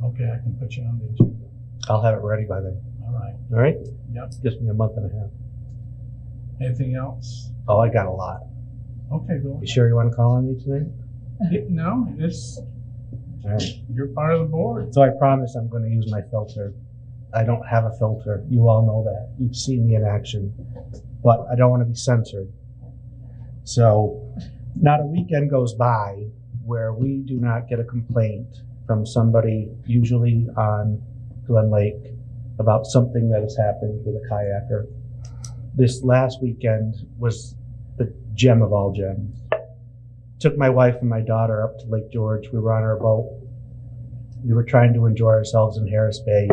Okay, I can put you on the agenda. I'll have it ready by then. All right. All right? Yep. Gives me a month and a half. Anything else? Oh, I got a lot. Okay, go. You sure you want to call on me tonight? No, it's, All right. you're part of the board. So I promise I'm going to use my filter. I don't have a filter. You all know that. You've seen me in action. But I don't want to be censored. So not a weekend goes by where we do not get a complaint from somebody, usually on Glen Lake, about something that has happened with a kayaker. This last weekend was the gem of all gems. Took my wife and my daughter up to Lake George. We were on our boat. We were trying to enjoy ourselves in Harris Bay.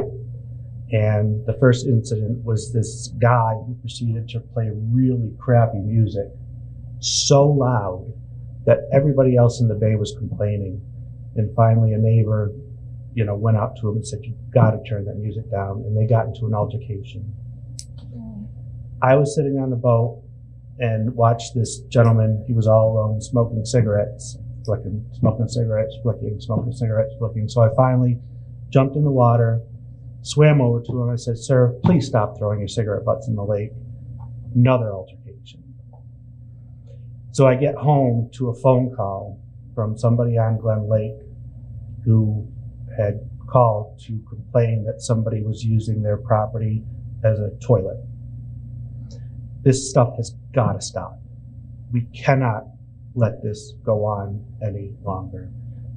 And the first incident was this guy who proceeded to play really crappy music, so loud that everybody else in the bay was complaining. And finally a neighbor, went out to him and said, "You've got to turn that music down." And they got into an altercation. I was sitting on the boat and watched this gentleman. He was all alone, smoking cigarettes, flicking, smoking cigarettes, flicking, smoking cigarettes, flicking. So I finally jumped in the water, swam over to him. I said, "Sir, please stop throwing your cigarette butts in the lake." Another altercation. So I get home to a phone call from somebody on Glen Lake who had called to complain that somebody was using their property as a toilet. This stuff has got to stop. We cannot let this go on any longer.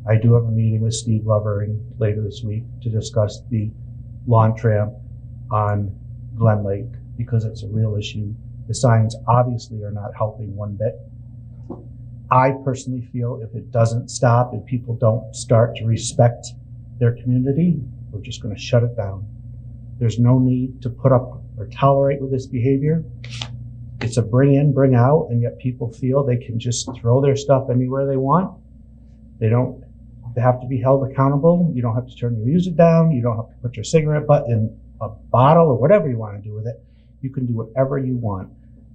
I do have a meeting with Steve Lovering later this week to discuss the lawn tramp on Glen Lake because it's a real issue. The signs obviously are not helping one bit. I personally feel if it doesn't stop, if people don't start to respect their community, we're just going to shut it down. There's no need to put up or tolerate with this behavior. It's a bring in, bring out, and yet people feel they can just throw their stuff anywhere they want. They don't have to be held accountable. You don't have to turn your music down. You don't have to put your cigarette butt in a bottle or whatever you want to do with it. You can do whatever you want.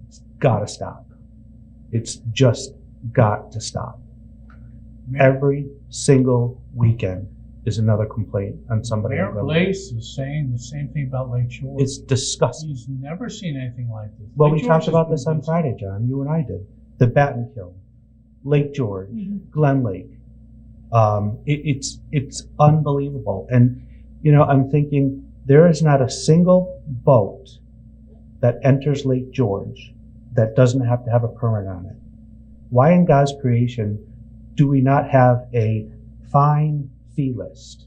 It's got to stop. It's just got to stop. Every single weekend is another complaint on somebody. Mayor Blaze is saying the same thing about Lake Shore. It's disgusting. He's never seen anything like this. Well, Lake we George talked about has this been on busy. Friday, John. You and I did. The Batten Kill, Lake George, Glen Lake. It's unbelievable. And, you know, I'm thinking there is not a single boat that enters Lake George that doesn't have to have a permit on it. Why in God's creation do we not have a fine fee list?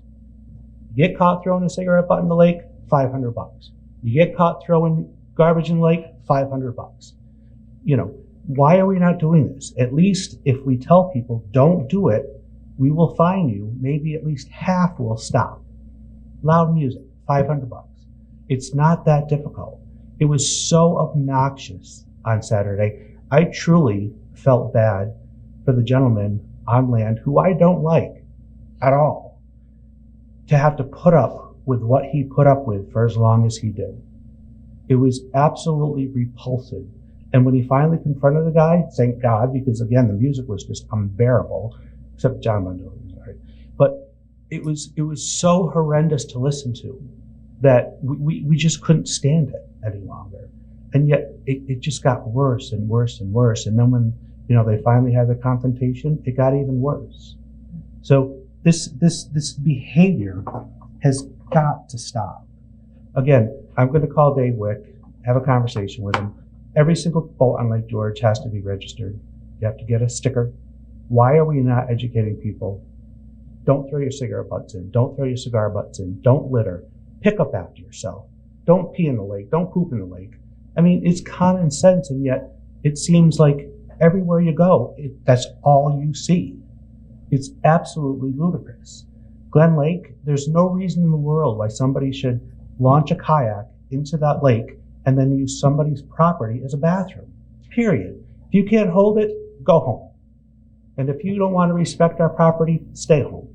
You get caught throwing a cigarette butt in the lake, $500. You get caught throwing garbage in the lake, $500. You know, why are we not doing this? At least if we tell people don't do it, we will fine you. Maybe at least half will stop. Loud music, $500. It's not that difficult. It was so obnoxious on Saturday. I truly felt bad for the gentleman on land who I don't like at all, to have to put up with what he put up with for as long as he did. It was absolutely repulsive. And when he finally confronted the guy, thank God, because again, the music was just unbearable, except John Mundo was all right. But it was so horrendous to listen to that we just couldn't stand it any longer. And yet it just got worse and worse and worse. And then when, you know, they finally had the confrontation, it got even worse. So this behavior has got to stop. Again, I'm going to call Dave Wick, have a conversation with him. Every single boat on Lake George has to be registered. You have to get a sticker. Why are we not educating people? Don't throw your cigarette butts in. Don't throw your cigar butts in. Don't litter. Pick up after yourself. Don't pee in the lake. Don't poop in the lake. I mean, it's common sense, and yet it seems like everywhere you go, that's all you see. It's absolutely ludicrous. Glen Lake, there's no reason in the world why somebody should launch a kayak into that lake and then use somebody's property as a bathroom, period. If you can't hold it, go home. And if you don't want to respect our property, stay home.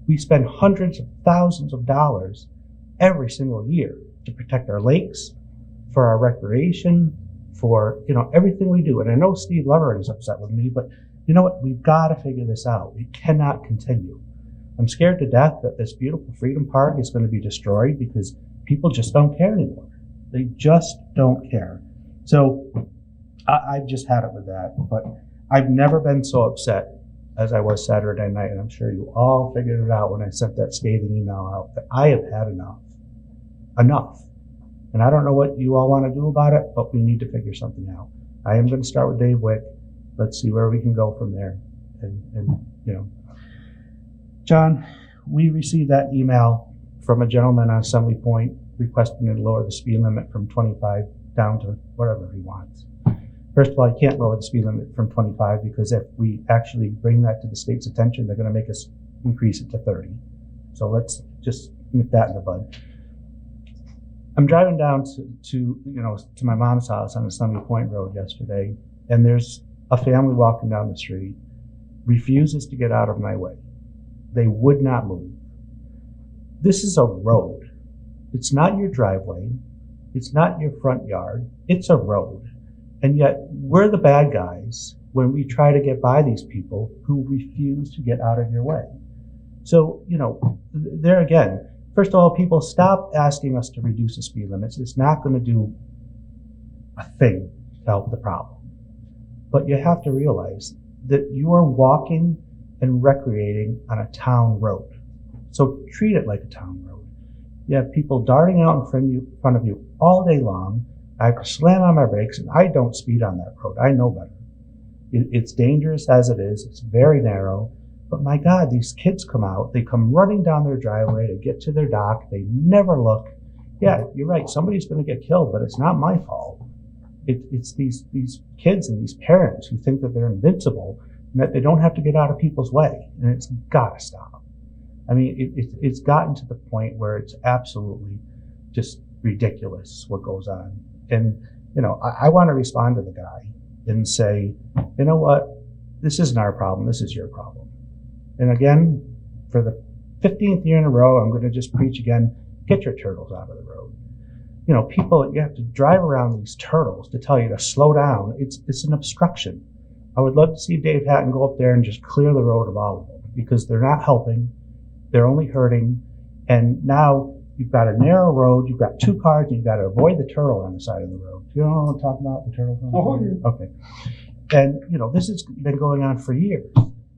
We spend hundreds of thousands of dollars every single year to protect our lakes, for our recreation, for, you know, everything we do. And I know Steve Lovering is upset with me, but you know what? We've got to figure this out. It cannot continue. I'm scared to death that this beautiful Freedom Park is going to be destroyed because people just don't care anymore. They just don't care. So I've just had it with that. But I've never been so upset as I was Saturday night, and I'm sure you all figured it out when I sent that scathing email out, that I have had enough. Enough. And I don't know what you all want to do about it, but we need to figure something out. I am going to start with Dave Wick. Let's see where we can go from there. And you know, John, we received that email from a gentleman on Assembly Point requesting to lower the speed limit from 25 down to whatever he wants. First of all, you can't lower the speed limit from 25 because if we actually bring that to the state's attention, they're going to make us increase it to 30. So let's just nip that in the bud. I'm driving down to my mom's house on Assembly Point Road yesterday, and there's a family walking down the street, refuses to get out of my way. They would not move. This is a road. It's not your driveway. It's not your front yard. It's a road. And yet we're the bad guys when we try to get by these people who refuse to get out of your way. So, you know, there again, first of all, people stop asking us to reduce the speed limits. It's not going to do a thing to help the problem. But you have to realize that you are walking and recreating on a town road. So treat it like a town road. You have people darting out in front of you all day long. I slam on my brakes, and I don't speed on that road. I know better. It's dangerous as it is. It's very narrow. But my God, these kids come out. They come running down their driveway to get to their dock. They never look. Yeah, you're right. Somebody's going to get killed, but it's not my fault. It's these kids and these parents who think that they're invincible and that they don't have to get out of people's way. And it's got to stop. I mean, it's gotten to the point where it's absolutely just ridiculous what goes on. And, you know, I want to respond to the guy and say, you know what? This isn't our problem. This is your problem. And again, for the 15th year in a row, I'm going to just preach again, get your turtles out of the road. You know, people, you have to drive around these turtles to tell you to slow down. It's an obstruction. I would love to see Dave Hatton go up there and just clear the road of all of them because they're not helping. They're only hurting. And now you've got a narrow road, you've got two cars, and you've got to avoid the turtle on the side of the road. You know what I'm talking about, the turtle? Oh, yeah. Okay. And, you know, this has been going on for years.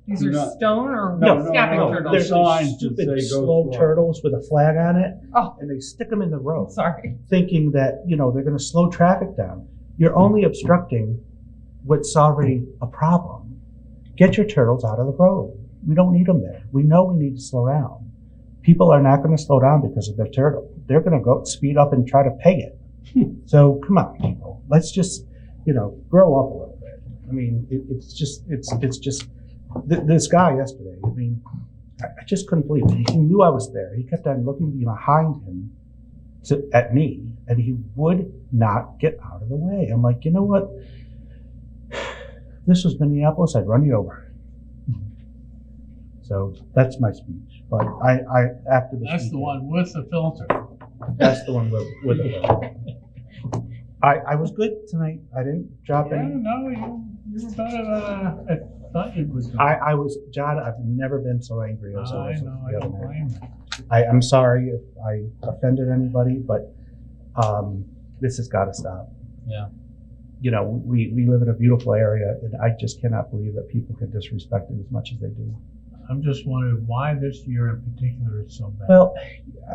These are stone or Snapping snapping no. turtles? There's signs these that stupid say go slow slow. turtles with a flag on it, Oh. and they stick them in the road, Sorry. thinking that, you know, they're going to slow traffic down. You're only obstructing what's already a problem. Get your turtles out of the road. We don't need them there. We know we need to slow down. People are not going to slow down because of their turtle. They're going to go speed up and try to peg it. So come on, people. Let's just, you know, grow up a little bit. I mean, it's just this guy yesterday. I mean, I just couldn't believe it. He knew I was there. He kept on looking behind him at me, and he would not get out of the way. I'm like, you know what? If this was Minneapolis, I'd run you over. So that's my speech. But I after the That's speech, the one with the filter. That's the one with the. I was good tonight. I didn't drop Yeah, any. no, you were better than I thought you would be. I was, John, I've never been so angry as I I was know, I the other don't night. blame you. I'm sorry if I offended anybody, but this has got to stop. Yeah. You know, we live in a beautiful area, and I just cannot believe that people can disrespect it as much as they do. I'm just wondering why this year in particular is so bad. Well,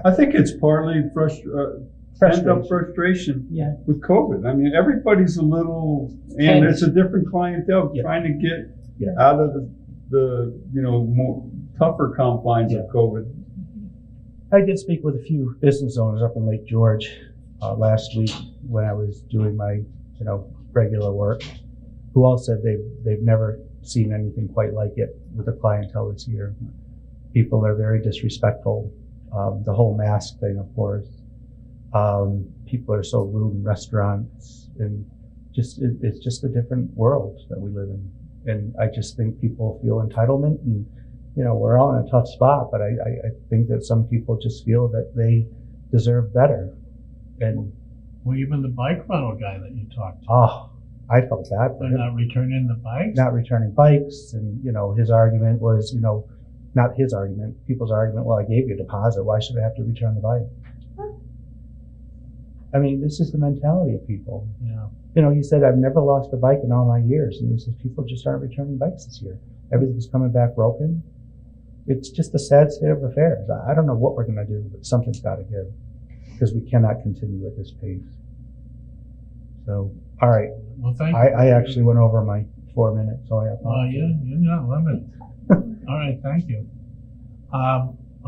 I think it's partly pent-up frustration yeah, with COVID. I mean, everybody's a little, and it's a different clientele Yeah. trying to get Yeah. out of the you know, more tougher confines of COVID. I did speak with a few business owners up in Lake George last week when I was doing my, you know, regular work, who all said they've never seen anything quite like it with the clientele this year. People are very disrespectful. The whole mask thing, of course. People are so rude in restaurants, and it's just a different world that we live in. And I just think people feel entitlement, and you know, we're all in a tough spot, but I think that some people just feel that they deserve better. And Well, even the bike rental guy that you talked to, I felt bad for they're him. not returning the bikes. Not returning bikes, and you know, his argument was, you know, not his argument, people's argument, well, I gave you a deposit, why should I have to return the bike? I mean, this is the mentality of people. Yeah. You know, he said, I've never lost a bike in all my years, and he says, people just aren't returning bikes this year. Everything's coming back broken. It's just a sad state of affairs. I don't know what we're gonna do, but something's gotta give, because we cannot continue at this pace. So, all right, Well, thank you. I actually went over my 4 minutes, so I apologize. You're not limited. All right, thank you.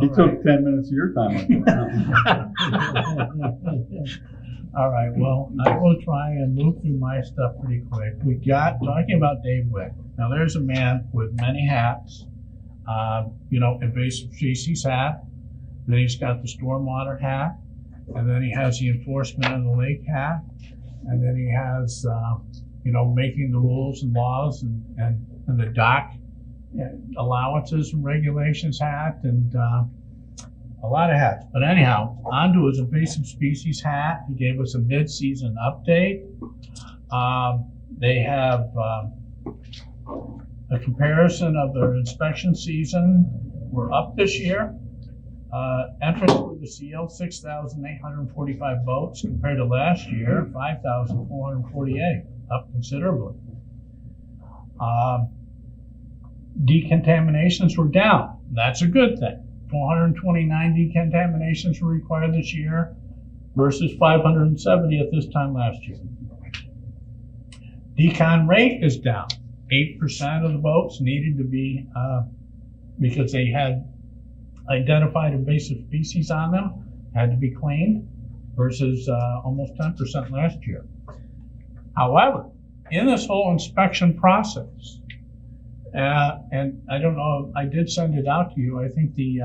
He took 10 minutes of your time. All right, well, I will try and move through my stuff pretty quick. We got, talking about Dave Wick. Now, there's a man with many hats. You know, invasive species hat. Then he's got the stormwater hat. And then he has the enforcement of the lake hat. And then he has, you know, making the rules and laws and the dock allowances and regulations hat, and a lot of hats. But anyhow, on to his invasive species hat. He gave us a mid-season update. They have a comparison of their inspection season. We're up this year. Entrance for the seal, 6,845 boats compared to last year, 5,448, up considerably. Decontaminations were down. That's a good thing. 429 decontaminations were required this year versus 570 at this time last year. Decon rate is down, 8% of the boats needed to be, because they had identified invasive species on them, had to be cleaned, versus almost 10% last year. However, in this whole inspection process, and I don't know, I did send it out to you. I think the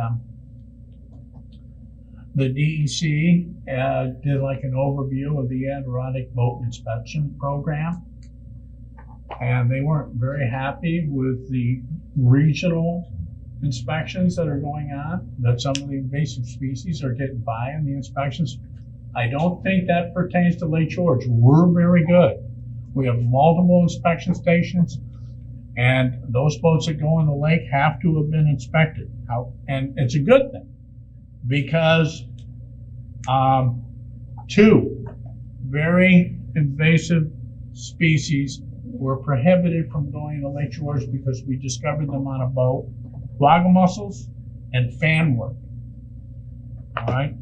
DEC did like an overview of the Adirondack boat inspection program, and they weren't very happy with the regional inspections that are going on, that some of the invasive species are getting by in the inspections. I don't think that pertains to Lake George. We're very good. We have multiple inspection stations, and those boats that go in the lake have to have been inspected. And it's a good thing, because 2 very invasive species were prohibited from going to Lake George because we discovered them on a boat: quagga mussels and fanworm. All right?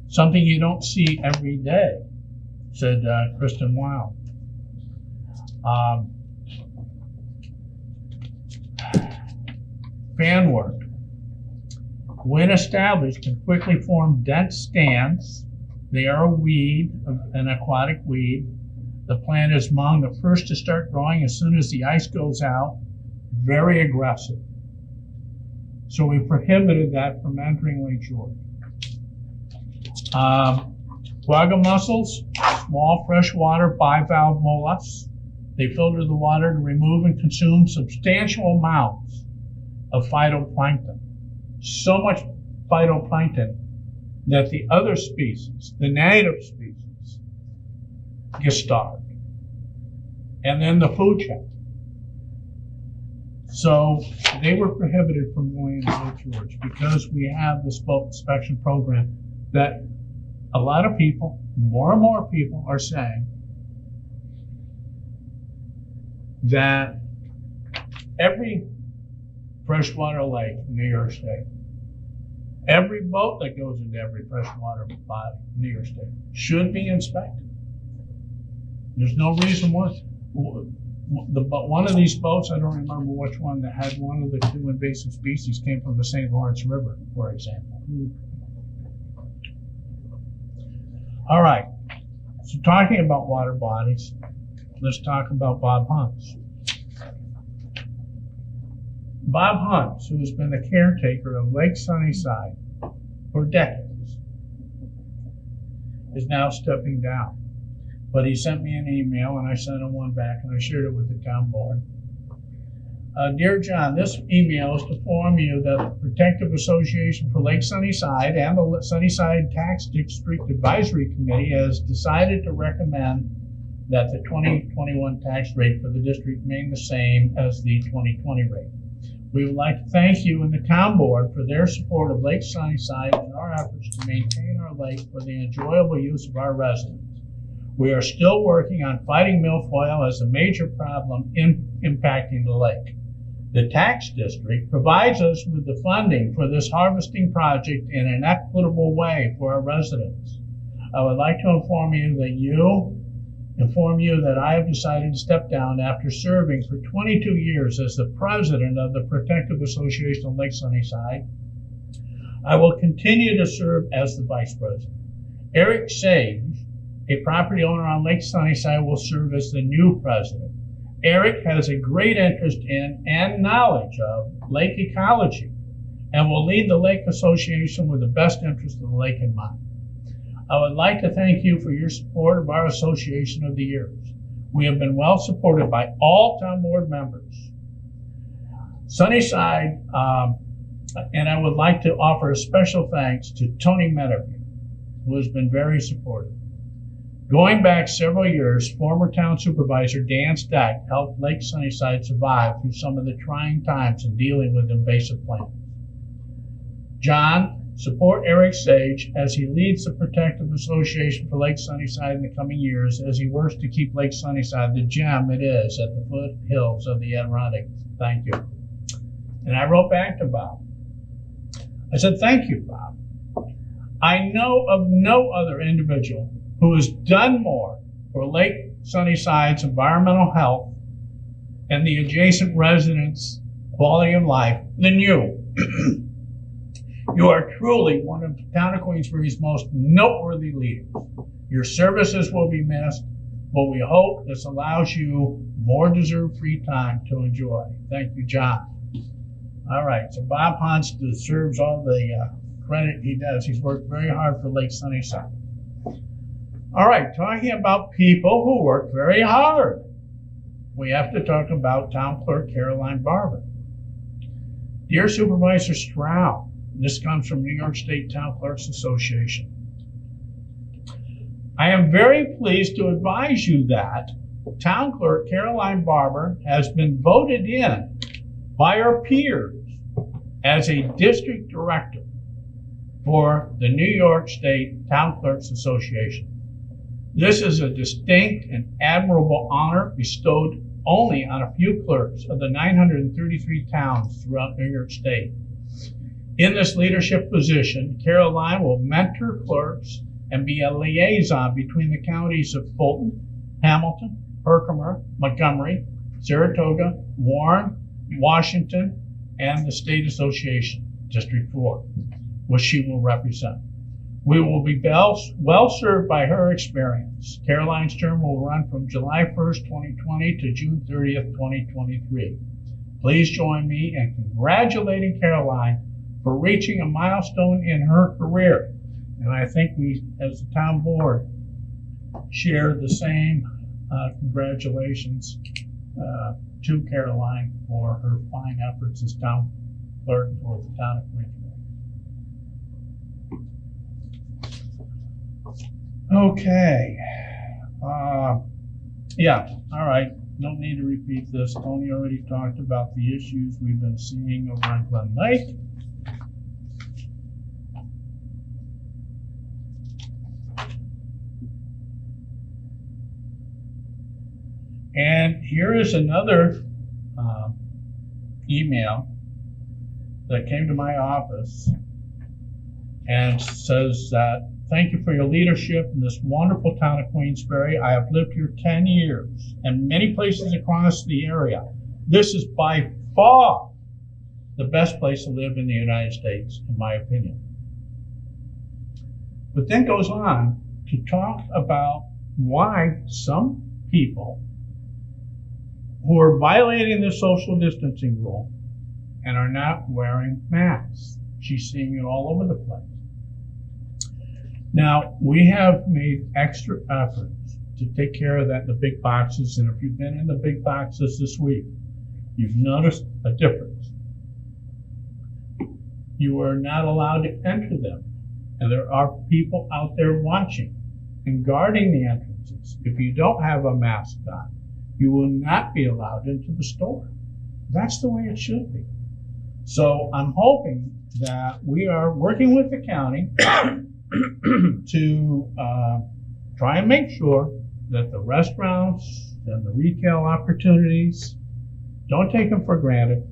Something you don't see every day, said Kristen Weil. Fanworm, when established, can quickly form dense stands. They are a weed, an aquatic weed. The plant is among the first to start growing as soon as the ice goes out. Very aggressive. So we prohibited that from entering Lake George. Quagga mussels, small freshwater bivalve mollusks. They filter the water to remove and consume substantial amounts of phytoplankton. So much phytoplankton that the other species, the native species, get starved. And then the food chain. So they were prohibited from going into Lake George because we have this boat inspection program that a lot of people, more and more people, are saying that every freshwater lake in New York State, every boat that goes into every freshwater body in New York State should be inspected. There's no reason why. One of these boats, I don't remember which one, that had one of the 2 invasive species came from the St. Lawrence River, for example. All right, so talking about water bodies, let's talk about Bob Hunts. Bob Hunts, who has been the caretaker of Lake Sunnyside for decades, is now stepping down. But he sent me an email, and I sent him one back, and I shared it with the town board. Dear John, this email is to inform you that the Protective Association for Lake Sunnyside and the Sunnyside Tax District Advisory Committee has decided to recommend that the 2021 tax rate for the district remain the same as the 2020 rate. We would like to thank you and the town board for their support of Lake Sunnyside and our efforts to maintain our lake for the enjoyable use of our residents. We are still working on fighting milfoil as a major problem impacting the lake. The tax district provides us with the funding for this harvesting project in an equitable way for our residents. I would like to inform you that I have decided to step down after serving for 22 years as the president of the Protective Association of Lake Sunnyside. I will continue to serve as the vice president. Eric Sage, a property owner on Lake Sunnyside, will serve as the new president. Eric has a great interest in and knowledge of lake ecology and will lead the Lake Association with the best interest of the lake in mind. I would like to thank you for your support of our association over the years. We have been well supported by all town board members. Sunnyside, and I would like to offer a special thanks to Tony Medevue, who has been very supportive. Going back several years, former town supervisor Dan Stack helped Lake Sunnyside survive through some of the trying times in dealing with invasive plants. John, support Eric Sage as he leads the Protective Association for Lake Sunnyside in the coming years as he works to keep Lake Sunnyside the gem it is at the foothills of the Adirondack. Thank you. And I wrote back to Bob. I said, thank you, Bob. I know of no other individual who has done more for Lake Sunnyside's environmental health and the adjacent residents' quality of life than you. You are truly one of the town of Queensbury's most noteworthy leaders. Your services will be missed, but we hope this allows you more deserved free time to enjoy. Thank you, John. All right, so Bob Huntz deserves all the credit he does. He's worked very hard for Lake Sunnyside. All right, talking about people who work very hard, we have to talk about Town Clerk Caroline Barber. Dear Supervisor Stroud, this comes from New York State Town Clerks Association. I am very pleased to advise you that Town Clerk Caroline Barber has been voted in by our peers as a district director for the New York State Town Clerks Association. This is a distinct and admirable honor bestowed only on a few clerks of the 933 towns throughout New York State. In this leadership position, Caroline will mentor clerks and be a liaison between the counties of Fulton, Hamilton, Herkimer, Montgomery, Saratoga, Warren, Washington, and the State Association, District 4, which she will represent. We will be well served by her experience. Caroline's term will run from July 1st, 2020 to June 30th, 2023. Please join me in congratulating Caroline for reaching a milestone in her career. And I think we, as the town board, share the same congratulations to Caroline for her fine efforts as town clerk for the town of Queensbury. Okay. Yeah, all right. Don't need to repeat this. Tony already talked about the issues we've been seeing over on Glen Lake. And here is another email that came to my office and says that, thank you for your leadership in this wonderful town of Queensbury. I have lived here 10 years and many places across the area. This is by far the best place to live in the United States, in my opinion. But then goes on to talk about why some people who are violating the social distancing rule and are not wearing masks. She's seeing it all over the place. Now, we have made extra efforts to take care of that in the big boxes, and if you've been in the big boxes this week, you've noticed a difference. You are not allowed to enter them, and there are people out there watching and guarding the entrances. If you don't have a mask on, you will not be allowed into the store. That's the way it should be. So I'm hoping that we are working with the county to try and make sure that the restaurants and the retail opportunities, don't take them for granted.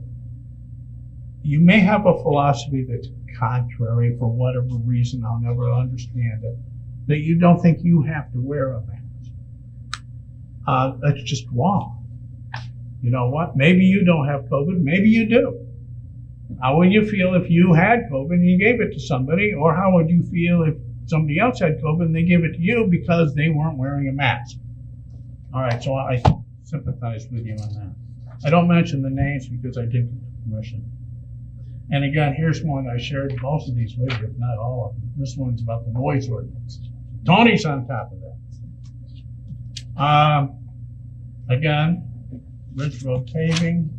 You may have a philosophy that's contrary for whatever reason, I'll never understand it, that you don't think you have to wear a mask. That's just wrong. You know what? Maybe you don't have COVID, maybe you do. How would you feel if you had COVID and you gave it to somebody? Or how would you feel if somebody else had COVID and they gave it to you because they weren't wearing a mask? All right, so I sympathize with you on that. I don't mention the names because I didn't get permission. And again, here's one. I shared most of these with you, if not all of them. This one's about the noise ordinance. Tony's on top of that. Again, Ridge Road paving.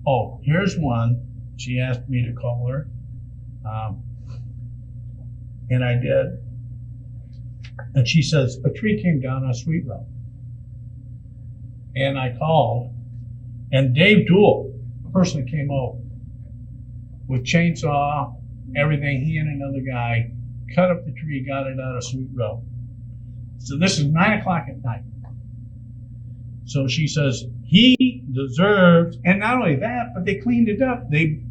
Oh, here's one. She asked me to call her, and I did. And she says, a tree came down on Sweet Road. And I called, and Dave Dool, the person that came over, with chainsaw, everything, he and another guy, cut up the tree, got it out of Sweet Road. So this is 9 o'clock at night. So she says, he deserves, and not only that, but they cleaned it up. They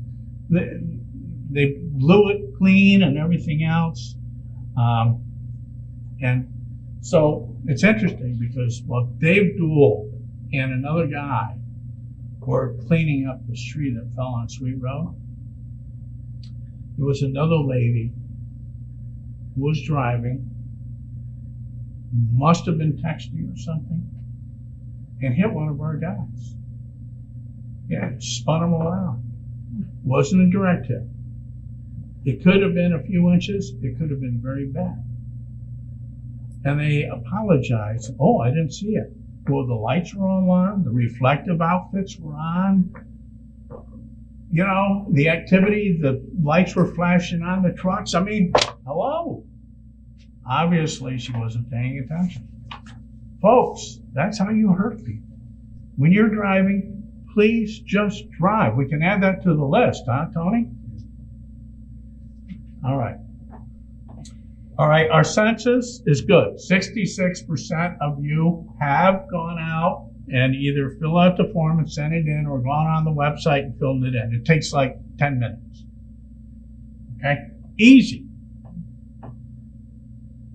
blew it clean and everything else. And So it's interesting because while Dave Dool and another guy were cleaning up the street that fell on Sweet Road, there was another lady who was driving, must have been texting or something, and hit one of our guys. Yeah, spun him around. Wasn't a direct hit. It could have been a few inches. It could have been very bad. And they apologized. Oh, I didn't see it. Well, the lights were on, the reflective outfits were on. You know, the activity, the lights were flashing on the trucks. I mean, hello. Obviously, she wasn't paying attention. Folks, that's how you hurt people. When you're driving, please just drive. We can add that to the list, huh, Tony? All right. All right, our census is good. 66% of you have gone out and either fill out the form and sent it in or gone on the website and filled it in. It takes like 10 minutes. Okay? Easy.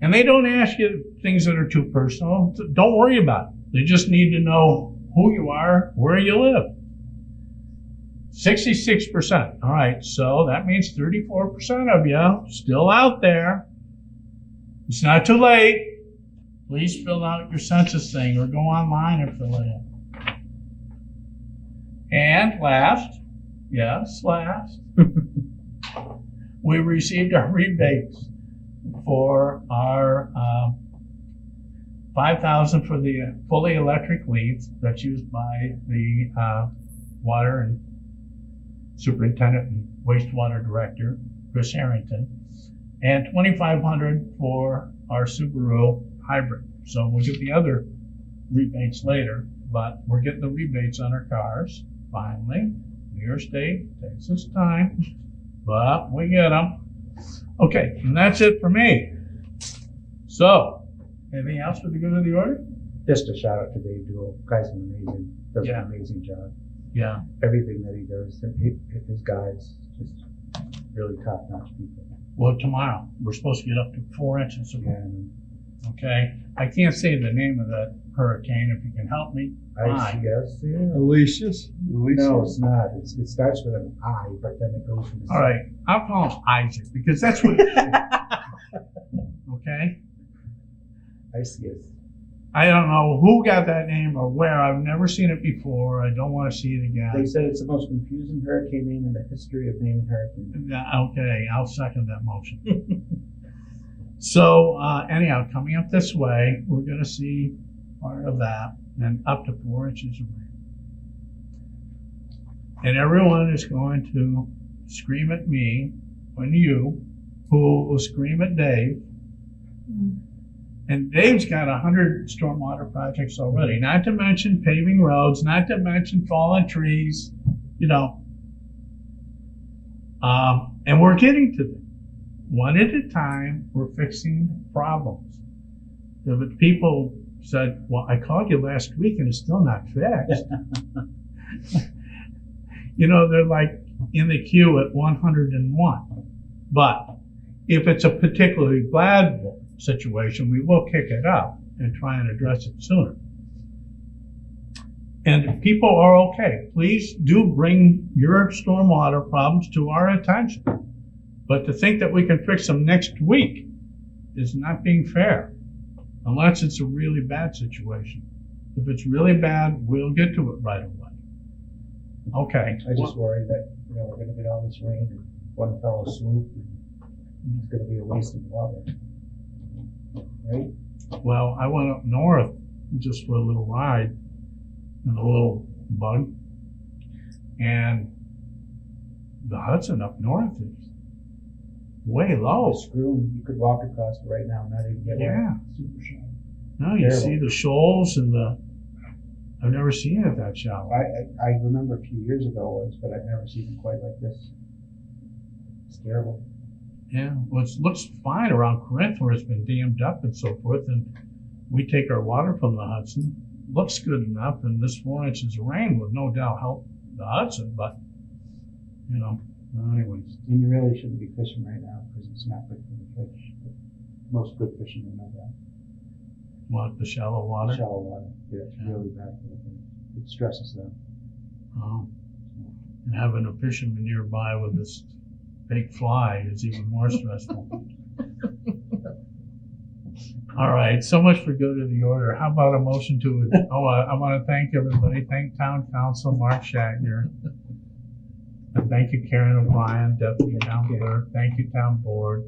And they don't ask you things that are too personal. Don't worry about it. They just need to know who you are, where you live. 66%. All right, so that means 34% of you still out there. It's not too late. Please fill out your census thing or go online and fill it in. And last, we received our rebates for our $5,000 for the fully electric leads that's used by the water and superintendent and wastewater director, Chris Harrington, and $2,500 for our Subaru hybrid. So we'll get the other rebates later, but we're getting the rebates on our cars, finally. New York State takes its time, but we get them. Okay, and that's it for me. So, anything else for the good of the order? Just a shout out to Dave Dool. Guy's does Yeah. an amazing job. Yeah. Everything that he does, and his guys, just really top notch people. Well, tomorrow, we're supposed to get up to 4 inches of rain. And Okay? I can't say the name of that hurricane. If you can help me, fine. ICS, yeah. Alicia's? No, it's not. It starts with an I, but then it goes into All right, I'll call him Isaac because that's what. Okay? ICS. I don't know who got that name or where. I've never seen it before. I don't want to see it They again. said it's the most confusing hurricane name in the history of naming hurricanes. Okay, I'll second that motion. So anyhow, coming up this way, we're going to see part of that and up to 4 inches of rain. And everyone is going to scream at me when you, who will scream at Dave. And Dave's got 100 stormwater projects already, not to mention paving roads, not to mention fallen trees, you know. And we're getting to them. One at a time, we're fixing problems. But people said, well, I called you last week and it's still not fixed. You know, they're like in the queue at 101. But if it's a particularly bad situation, we will kick it up and try and address it sooner. And people are okay. Please do bring your stormwater problems to our attention. But to think that we can fix them next week is not being fair, unless it's a really bad situation. If it's really bad, we'll get to it right away. Okay. I just worry that we're going to get all this rain and one fell swoop and it's going to be a waste of water. Right? Well, I went up north just for a little ride in a little bug, and the Hudson up north is way low. Screw, you could walk across it right now, not even get wet. Yeah. Super shallow. No, you Terrible. see the shoals and I've never seen it that shallow. I remember a few years ago it was, but I've never seen it quite like this. It's terrible. Yeah, well, it looks fine around Corinth where it's been dammed up and so forth, and we take our water from the Hudson. Looks good enough, and this 4 inches of rain would no doubt help the Hudson, but, you know, anyways. And you really shouldn't be fishing right now because it's not good for the fish. But most good fishermen know that. What, the shallow water? Shallow water. Yeah, it's really bad. It stresses them. Oh. And having a fisherman nearby with this big fly is even more stressful. All right, so much for good of the order. How about a motion to, I want to thank everybody. Thank Town Council Mark Shatner. And thank you, Karen O'Brien, Deputy Town Clerk. Thank you, Town Board.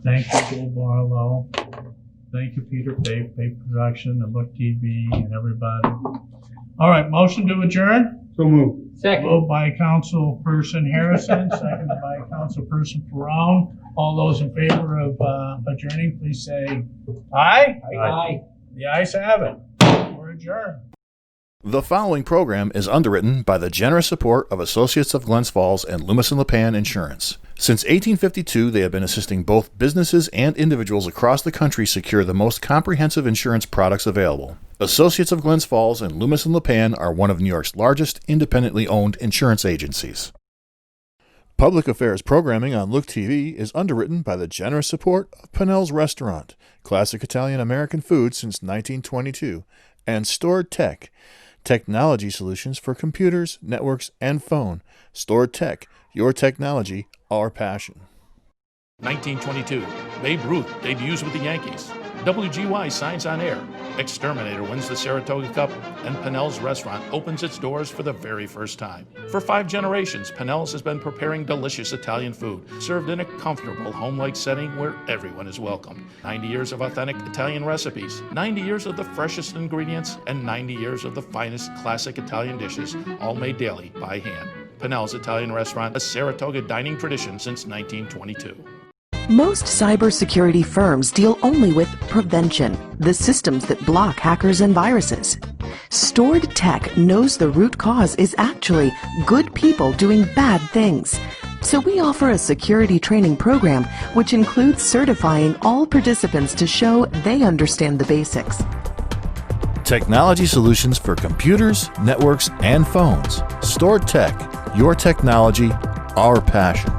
Thank you, Bill Barlow. Thank you, Peter Pape Production, and Look TV, and everybody. All right, motion to adjourn. So moved. Second. Moved by Councilperson Harrison, seconded by Councilperson Perone. All those in favor of adjourning, please say aye. Aye. The ayes have it. We're adjourned. The following program is underwritten by the generous support of Associates of Glens Falls and Loomis and Lipan Insurance. Since 1852, they have been assisting both businesses and individuals across the country secure the most comprehensive insurance products available. Associates of Glens Falls and Loomis and Lipan are one of New York's largest independently owned insurance agencies. Public affairs programming on Look TV is underwritten by the generous support of Pinnell's Restaurant, classic Italian-American food since 1922, and Stored Tech, technology solutions for computers, networks, and phone. Stored Tech, your technology, our passion. 1922, Babe Ruth debuts with the Yankees. WGY signs on air. Exterminator wins the Saratoga Cup, and Pinnell's Restaurant opens its doors for the very first time. For 5 generations, Pinnell's has been preparing delicious Italian food, served in a comfortable, home-like setting where everyone is welcomed. 90 years of authentic Italian recipes, 90 years of the freshest ingredients, and 90 years of the finest classic Italian dishes, all made daily by hand. Pinnell's Italian Restaurant, a Saratoga dining tradition since 1922. Most cybersecurity firms deal only with prevention, the systems that block hackers and viruses. Stored Tech knows the root cause is actually good people doing bad things. So we offer a security training program which includes certifying all participants to show they understand the basics. Technology solutions for computers, networks, and phones. Stored Tech, your technology, our passion.